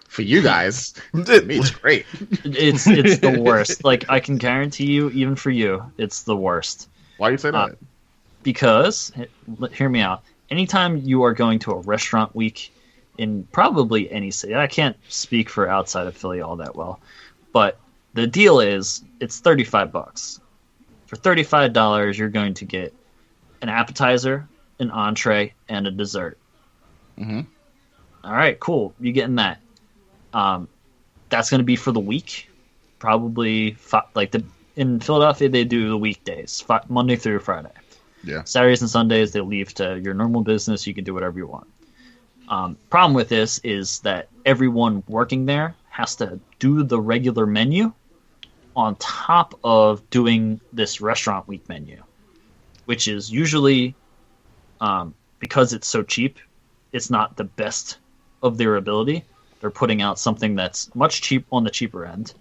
For you guys, it's great. It's the worst. Like I can guarantee you, even for you, it's the worst. Why do you say that? Because, hear me out. Anytime you are going to a restaurant week in probably any city, I can't speak for outside of Philly all that well, but the deal is it's $35. For $35, you're going to get an appetizer, an entree, and a dessert. Mm-hmm. All right, cool. You're getting that. That's going to be for the week. Probably in Philadelphia, they do the weekdays, Monday through Friday. Yeah. Saturdays and Sundays, they leave to your normal business. You can do whatever you want. Problem with this is that everyone working there has to do the regular menu on top of doing this restaurant week menu, which is usually, because it's so cheap, it's not the best of their ability. They're putting out something that's much on the cheaper end.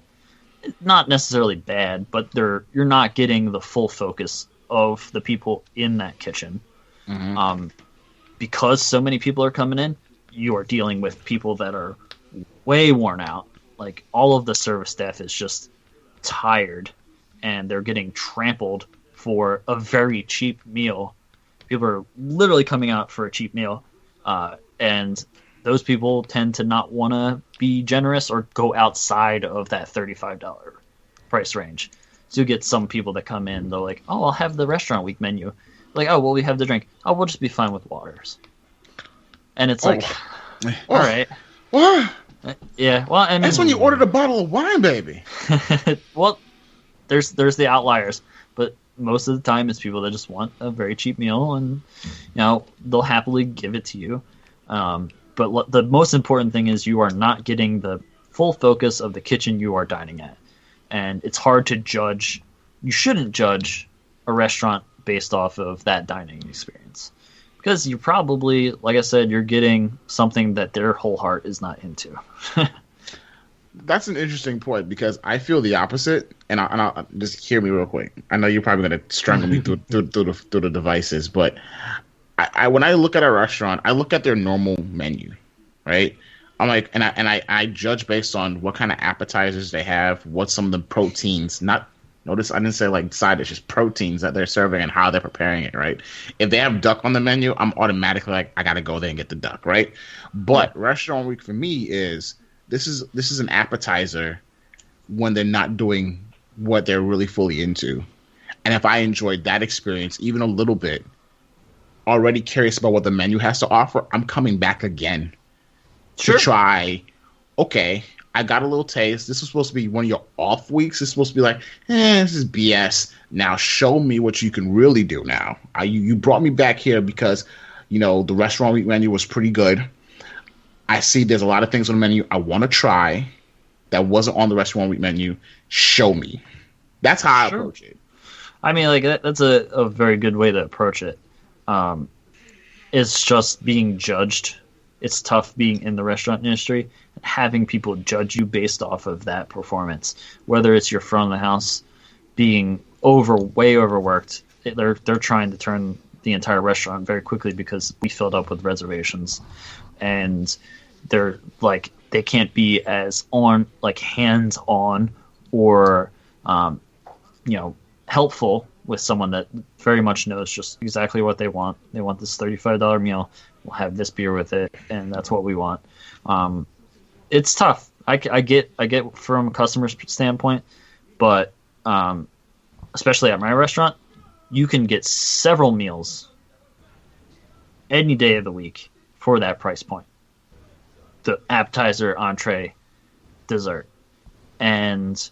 Not necessarily bad, but you're not getting the full focus of the people in that kitchen. Mm-hmm. Because so many people are coming in, you are dealing with people that are way worn out, like all of the service staff is just tired, and they're getting trampled for a very cheap meal. People are literally coming out for a cheap meal, and those people tend to not want to be generous or go outside of that $35 price range. So you get some people that come in, they're like, oh, I'll have the restaurant week menu. Like, oh, well, we have the drink. Oh, we'll just be fine with waters. And it's like, all right. What? Yeah, well, I mean, that's when you ordered a bottle of wine, baby. Well, there's the outliers, but most of the time it's people that just want a very cheap meal, and they'll happily give it to you. But the most important thing is you are not getting the full focus of the kitchen you are dining at, and it's hard to judge. You shouldn't judge a restaurant based off of that dining experience, because you probably, like I said, you're getting something that their whole heart is not into. That's an interesting point, because I feel the opposite, and I'll just hear me real quick. I know you're probably going to strangle me through the devices, but I when I look at a restaurant, I look at their normal menu, right? I'm like, and I judge based on what kind of appetizers they have, what some of the proteins. Notice I didn't say like side dishes, proteins that they're serving and how they're preparing it, right? If they have duck on the menu, I'm automatically like, I gotta go there and get the duck, right? But restaurant week for me is this is an appetizer when they're not doing what they're really fully into. And if I enjoyed that experience even a little bit, already curious about what the menu has to offer, I'm coming back again to try. Okay, I got a little taste. This was supposed to be one of your off weeks. It's supposed to be like, this is BS. Now show me what you can really do now. You brought me back here because, the restaurant week menu was pretty good. I see there's a lot of things on the menu I want to try that wasn't on the restaurant week menu. Show me. That's how I approach it. I mean, like, that's a very good way to approach it. It's just being judged. It's tough being in the restaurant industry and having people judge you based off of that performance. Whether it's your front of the house being way overworked, they're trying to turn the entire restaurant very quickly because we filled up with reservations, and they're like, they can't be as hands on or helpful with someone that very much knows just exactly what they want. They want this $35 meal. We'll have this beer with it, and that's what we want. It's tough. I get from a customer's standpoint, but especially at my restaurant, you can get several meals any day of the week for that price point. The appetizer, entree, dessert. And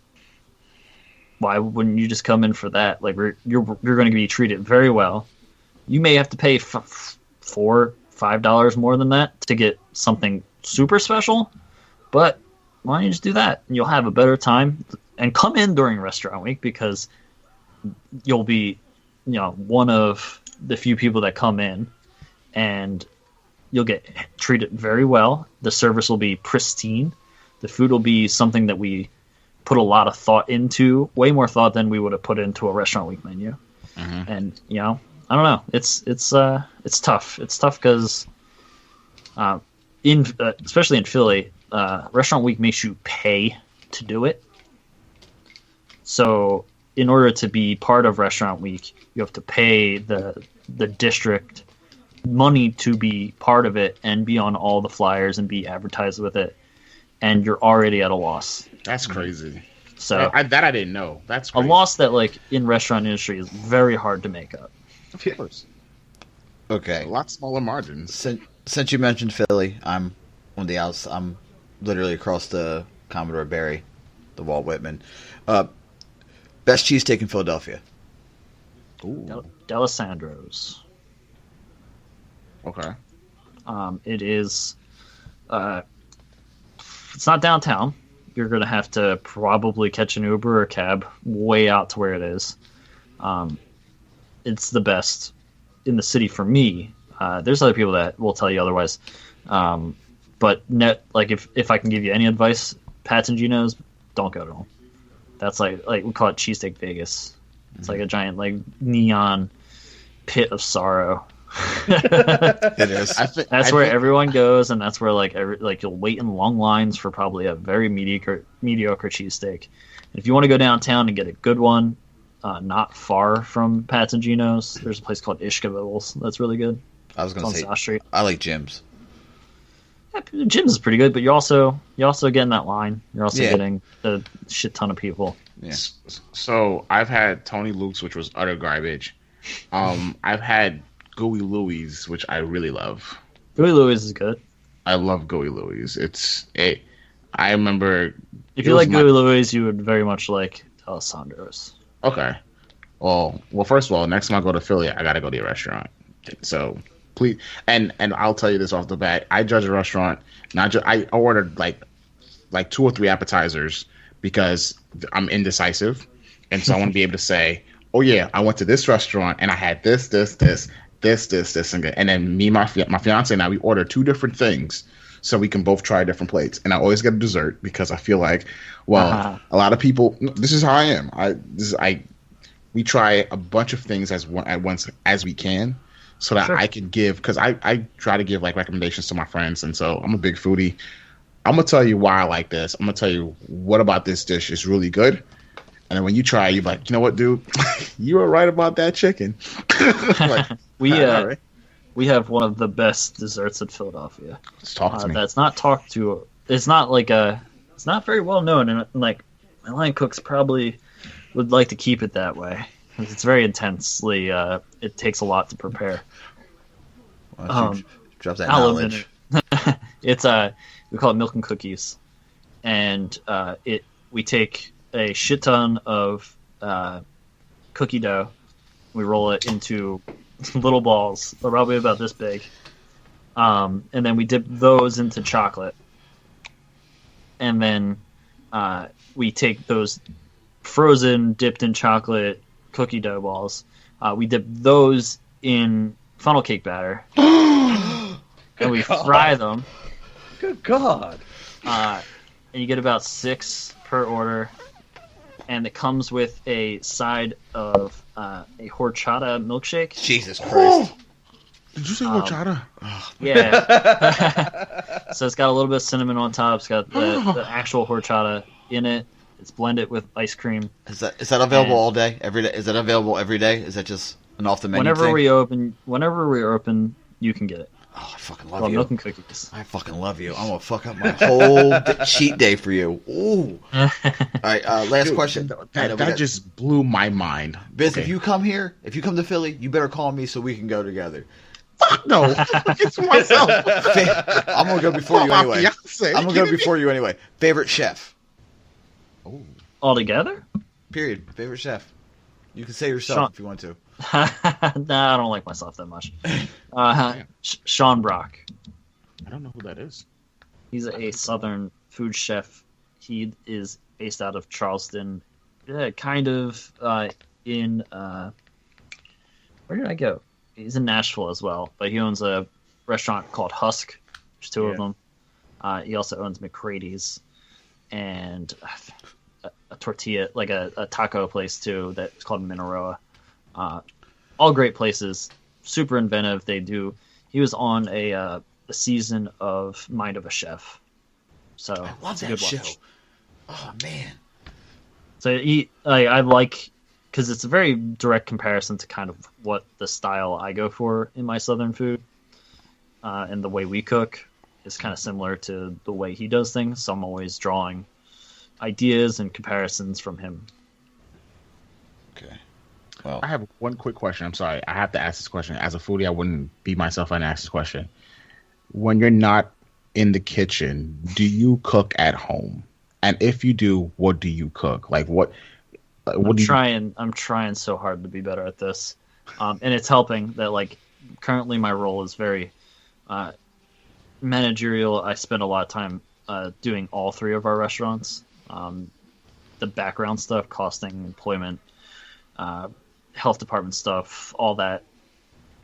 why wouldn't you just come in for that? Like, you're going to be treated very well. You may have to pay $4-5 more than that to get something super special, but why don't you just do that? And you'll have a better time. And come in during restaurant week, because you'll be, one of the few people that come in, and you'll get treated very well. The service will be pristine. The food will be something that we put a lot of thought into, way more thought than we would have put into a restaurant week menu. Mm-hmm. And I don't know. It's tough. It's tough because especially in Philly, restaurant week makes you pay to do it. So in order to be part of restaurant week, you have to pay the district money to be part of it and be on all the flyers and be advertised with it, and you're already at a loss. That's crazy. So I didn't know. That's crazy. A loss that, like, in restaurant industry is very hard to make up. Of course. Okay. A lot smaller margins. Since you mentioned Philly, I'm on the outs. I'm literally across the Commodore Barry, the Walt Whitman. Best cheesesteak in Philadelphia. Ooh. D'Alessandro's. Okay. It is. It's not downtown. You're going to have to probably catch an Uber or a cab way out to where it is. It's the best in the city for me. There's other people that will tell you otherwise. But if I can give you any advice, Pat's and Gino's, don't go to them. That's like we call it Cheesesteak Vegas. It's like a giant neon pit of sorrow. It is. That's where everyone goes, and that's where you'll wait in long lines for probably a very mediocre cheesesteak. And if you want to go downtown and get a good one, not far from Pat's and Gino's, there's a place called Ishkavil's that's really good. I was going to say, South Street. I like Jim's. Yeah, Jim's is pretty good, but you also get in that line. You're also getting a shit ton of people. Yeah. So I've had Tony Luke's, which was utter garbage. I've had Gooey Louie's, which I really love. Gooey Louie's is good. I love Gooey Louie's. I remember. If you like Gooey Louie's, you would very much like Alessandro's. Okay. Well, first of all, next time I go to Philly, I gotta go to your restaurant. So please, and I'll tell you this off the bat. I judge a restaurant. I ordered like 2 or 3 appetizers because I'm indecisive, and so I want to be able to say, "Oh yeah, I went to this restaurant and I had this, and then me, my fiance and I, we ordered 2 different things so we can both try different plates. And I always get a dessert because I feel like, a lot of people. This is how I am. We try a bunch of things at once as we can, so that I can give, because I try to give like recommendations to my friends, and so I'm a big foodie. I'm gonna tell you why I like this. I'm gonna tell you what about this dish is really good. And then when you try, you're like, you know what, dude? You were right about that chicken. We have one of the best desserts in Philadelphia. Let's talk to me. That's not talked to. It's not it's not very well known, and like my line cooks probably would like to keep it that way. It's very intensely. It takes a lot to prepare. Drop that knowledge. It's we call it milk and cookies, and we take a shit ton of cookie dough. We roll it into little balls, probably about this big, and then we dip those into chocolate, and then we take those frozen, dipped in chocolate cookie dough balls. We dip those in funnel cake batter, and we fry them. Good God! And you get about 6 per order. And it comes with a side of a horchata milkshake. Jesus Christ. Did you say horchata? Yeah. So it's got a little bit of cinnamon on top. It's got the actual horchata in it. It's blended with ice cream. Is that available all day? Every day? Is that available every day? Is that just an off the menu thing? Whenever we open, you can get it. Oh, I fucking love you. Milk and cookies. I fucking love you. I'm gonna fuck up my whole cheat day for you. Ooh. All right. Last question. That just blew my mind. Biz, okay. If you come to Philly, you better call me so we can go together. Fuck no. It's myself. I'm gonna go before you anyway. I'm gonna go before you anyway. Favorite chef. Oh. All together? Period. Favorite chef. You can say yourself if you want to. Nah, I don't like myself that much. Sean Brock. I don't know who that is. He's a Southern food chef. He is based out of Charleston. Kind of in... where did I go? He's in Nashville as well, but he owns a restaurant called Husk. There's 2 of them. He also owns McCrady's and a tortilla, like a taco place too, that's called Minaroa. All great places, super inventive. He was on a season of Mind of a Chef, so I love that show. Oh man! So I like, because it's a very direct comparison to kind of what the style I go for in my Southern food, and the way we cook is kind of similar to the way he does things. So I'm always drawing ideas and comparisons from him. Okay. Well, I have one quick question. I'm sorry. I have to ask this question. As a foodie, I wouldn't be myself and ask this question. When you're not in the kitchen, do you cook at home? And if you do, what do you cook? Like what I'm trying so hard to be better at this. And it's helping that, like, currently my role is very managerial. I spend a lot of time doing all 3 of our restaurants. The background stuff, costing, employment, health department stuff, all that,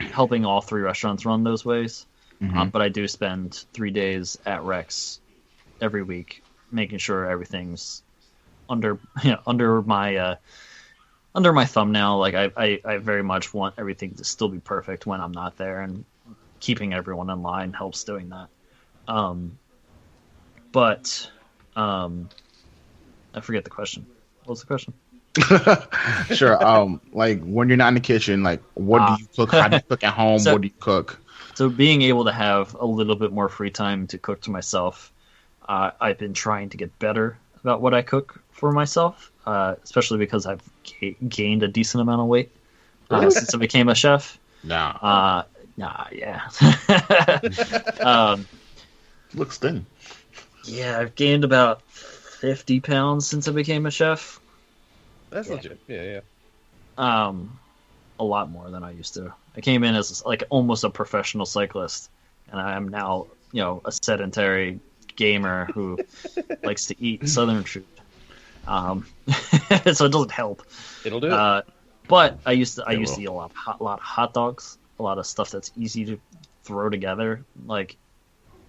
helping all 3 restaurants run those ways. Mm-hmm. But I do spend 3 days at Rex every week, making sure everything's under my under my thumb now. Like I very much want everything to still be perfect when I'm not there, and keeping everyone in line helps doing that. But I forget the question. What was the question? Sure. Like when you're not in the kitchen, like what do you cook? How do you cook at home? What do you cook? So being able to have a little bit more free time to cook to myself, I've been trying to get better about what I cook for myself, especially because I've gained a decent amount of weight since I became a chef. Yeah. Looks thin. Yeah, I've gained about 50 pounds since I became a chef. That's legit. Yeah. A lot more than I used to. I came in as like almost a professional cyclist, and I am now, a sedentary gamer who likes to eat Southern food. So it doesn't help. It'll do it. But I used to eat a lot of hot dogs, a lot of stuff that's easy to throw together, like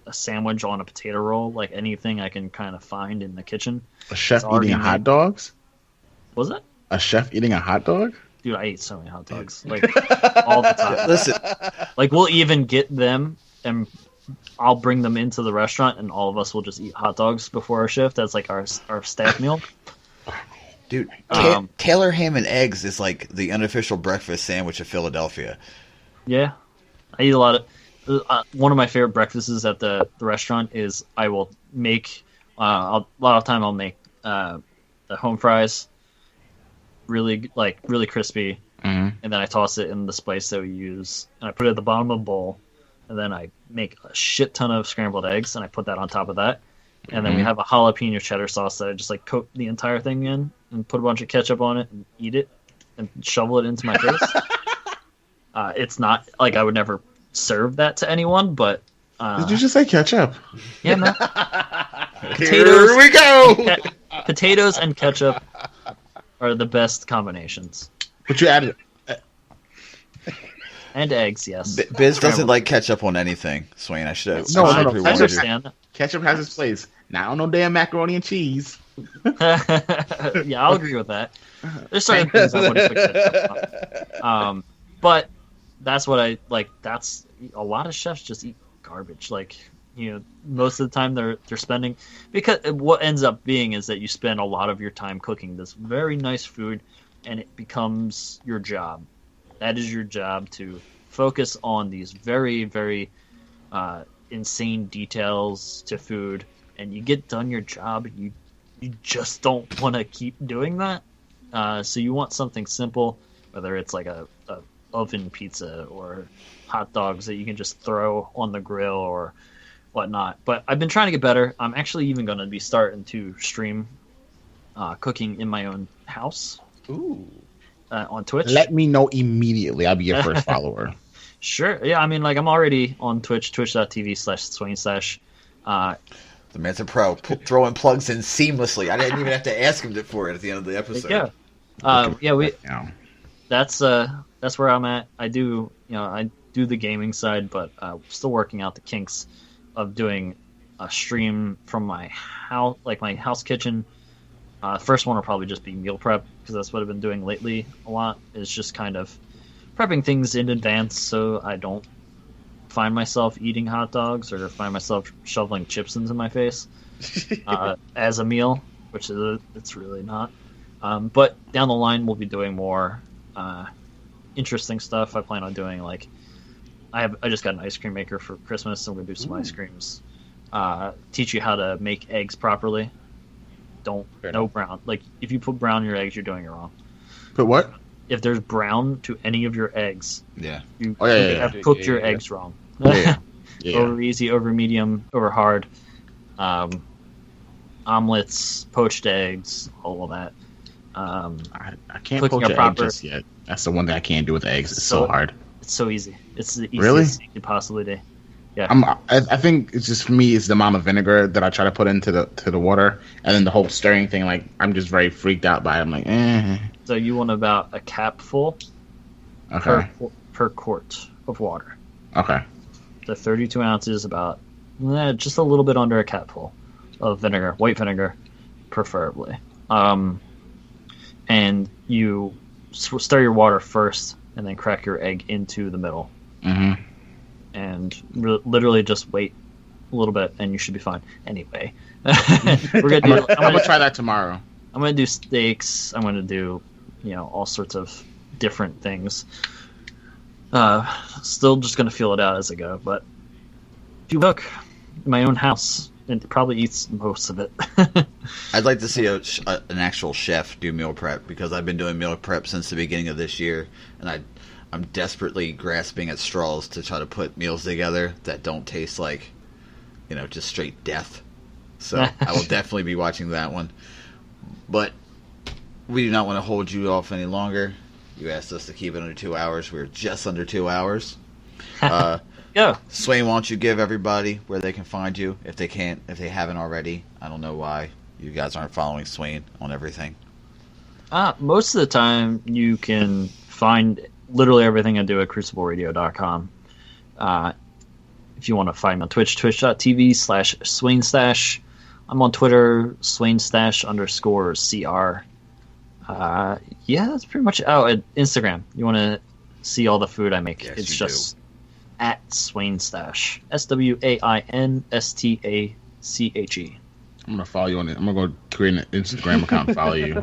a sandwich on a potato roll, like anything I can kind of find in the kitchen. A chef eating hot dogs? Was it? A chef eating a hot dog? Dude, I ate so many hot dogs, like all the time. Listen, like we'll even get them, and I'll bring them into the restaurant, and all of us will just eat hot dogs before our shift. That's like our staff meal. Dude, Taylor ham and eggs is like the unofficial breakfast sandwich of Philadelphia. Yeah, I eat a lot of. One of my favorite breakfasts at the restaurant is I will make. A lot of time I'll make the home fries. Really crispy, and then I toss it in the spice that we use, and I put it at the bottom of a bowl, and then I make a shit ton of scrambled eggs, and I put that on top of that, and then we have a jalapeno cheddar sauce that I just like coat the entire thing in, and put a bunch of ketchup on it, and eat it, and shovel it into my face. It's not like I would never serve that to anyone, but did you just say ketchup? Yeah, man. Here we go. Potatoes and ketchup are the best combinations. But you added and eggs, yes. Biz doesn't like ketchup on anything, Swain. I should have. No. I understand. Ketchup has its place. Now, no damn macaroni and cheese. Yeah, I'll agree with that. There's certain things I wouldn't put ketchup on. But that's what I like. That's a lot of chefs just eat garbage. Like, most of the time they're spending, because what ends up being is that you spend a lot of your time cooking this very nice food, and it becomes your job. That is your job, to focus on these very, very insane details to food, and you get done your job, you just don't want to keep doing that. So you want something simple, whether it's like a oven pizza or hot dogs that you can just throw on the grill or whatnot. But I've been trying to get better. I'm actually even going to be starting to stream cooking in my own house. Ooh. On Twitch. Let me know immediately. I'll be your first follower. Sure. Yeah, I mean, like, I'm already on Twitch, twitch.tv/Swainstache. The man's a pro, throwing plugs in seamlessly. I didn't even have to ask him for it at the end of the episode. Yeah. That's where I'm at. I do the gaming side, but still working out the kinks of doing a stream from my house, like my house kitchen. First one will probably just be meal prep, because that's what I've been doing lately a lot. Is just kind of prepping things in advance so I don't find myself eating hot dogs or find myself shoveling chips into my face as a meal, which it's really not. But down the line, we'll be doing more interesting stuff. I plan on doing I just got an ice cream maker for Christmas, so we're gonna do some ice creams. Teach you how to make eggs properly. No brown. Like, if you put brown in your eggs, you're doing it wrong. Put what? If there's brown to any of your eggs, you have cooked your eggs wrong. Over easy, over medium, over hard. Omelets, poached eggs, all of that. I can't poach an egg just yet. That's the one that I can't do with eggs. It's so hard. It's so easy. It's the easiest thing you possibly do. Yeah. I think it's just, for me, it's the amount of vinegar that I try to put into the water, and then the whole stirring thing. Like, I'm just very freaked out by it. I'm like, eh. So you want about a cap full per quart of water. Okay. So 32 ounces, about just a little bit under a cap full of vinegar, white vinegar, preferably. And you stir your water first, and then crack your egg into the middle. Mm-hmm. And literally just wait a little bit, and you should be fine. Anyway, I'm gonna try that tomorrow. I'm gonna do steaks. I'm gonna do, all sorts of different things. Still just gonna feel it out as I go. But if you cook in my own house, it probably eats most of it. I'd like to see an actual chef do meal prep, because I've been doing meal prep since the beginning of this year, and I'm desperately grasping at straws to try to put meals together that don't taste like, just straight death. So I will definitely be watching that one. But we do not want to hold you off any longer. You asked us to keep it under 2 hours. We're just under 2 hours. Yeah. Swain, why don't you give everybody where they can find you if they haven't already? I don't know why you guys aren't following Swain on everything. Most of the time, you can find literally everything I do at crucibleradio.com. If you want to find me on Twitch, twitch.tv/Swainstache. I'm on Twitter, Swainstache_CR. Yeah, that's pretty much it. Oh, at Instagram. You want to see all the food I make. Yes, it's just at Swainstache. SWAINSTACHE. I'm going to follow you on it. I'm going to go create an Instagram account and follow you.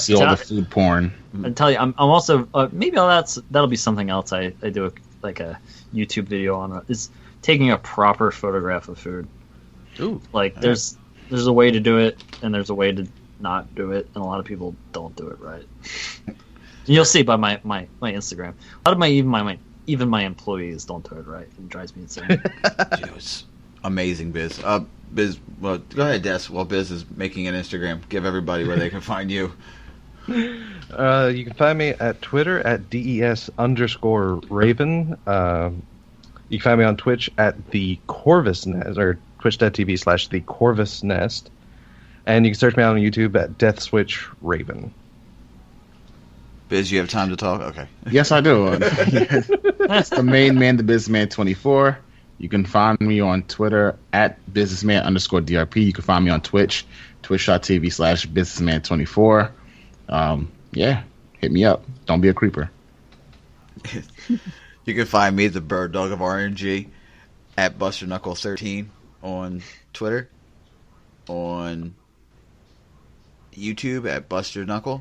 See all the food porn. I tell you, I'm also maybe that'll be something else I do like a YouTube video on, is taking a proper photograph of food. Ooh, like there's a way to do it, and there's a way to not do it, and a lot of people don't do it right. You'll see by my Instagram. A lot of even my employees don't do it right. It drives me insane. It's amazing, Biz. Biz, well, go ahead, Des. While Biz is making an Instagram, give everybody where they can find you. You can find me at Twitter at DES_Raven. You can find me on Twitch at the Corvus Nest, or twitch.tv/the Corvus Nest. And you can search me out on YouTube at Death Switch Raven. Biz, you have time to talk? Okay. Yes, I do. It's the main man, the Businessman 24. You can find me on Twitter at businessman_DRP. You can find me on Twitch, twitch.tv/businessman 24. Yeah, hit me up. Don't be a creeper. You can find me, the bird dog of RNG, at BusterKnuckle13 on Twitter, on YouTube at BusterKnuckle,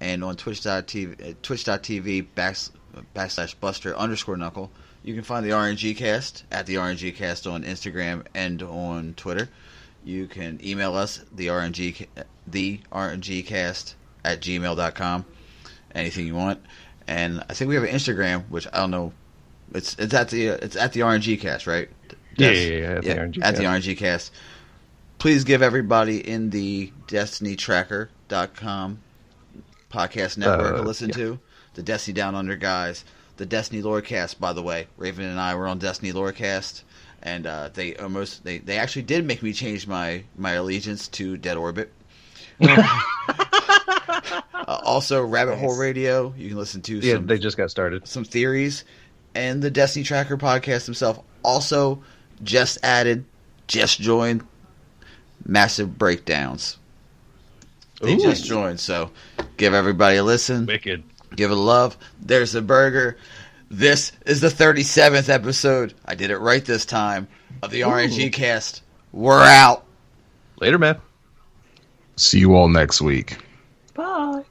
and on twitch.tv/Buster_Knuckle. You can find the RngCast at the RngCast on Instagram and on Twitter. You can email us, the RngCast@gmail.com. Anything you want. And I think we have an Instagram, which I don't know. It's at the RngCast, right? Yeah, at the RngCast. Please give everybody in the DestinyTracker.com podcast network a listen to. The Destiny Down Under guys. The Destiny Lorecast, by the way. Raven and I were on Destiny Lorecast, and they actually did make me change my allegiance to Dead Orbit. Also, Rabbit Hole Radio. You can listen to they just got started. Some theories. And the Destiny Tracker podcast himself also just joined Massive Breakdowns. They just joined, so give everybody a listen. Wicked. Give it a love. There's a burger. This is the 37th episode. I did it right this time of the RngCast. We're out. Later, man. See you all next week. Bye.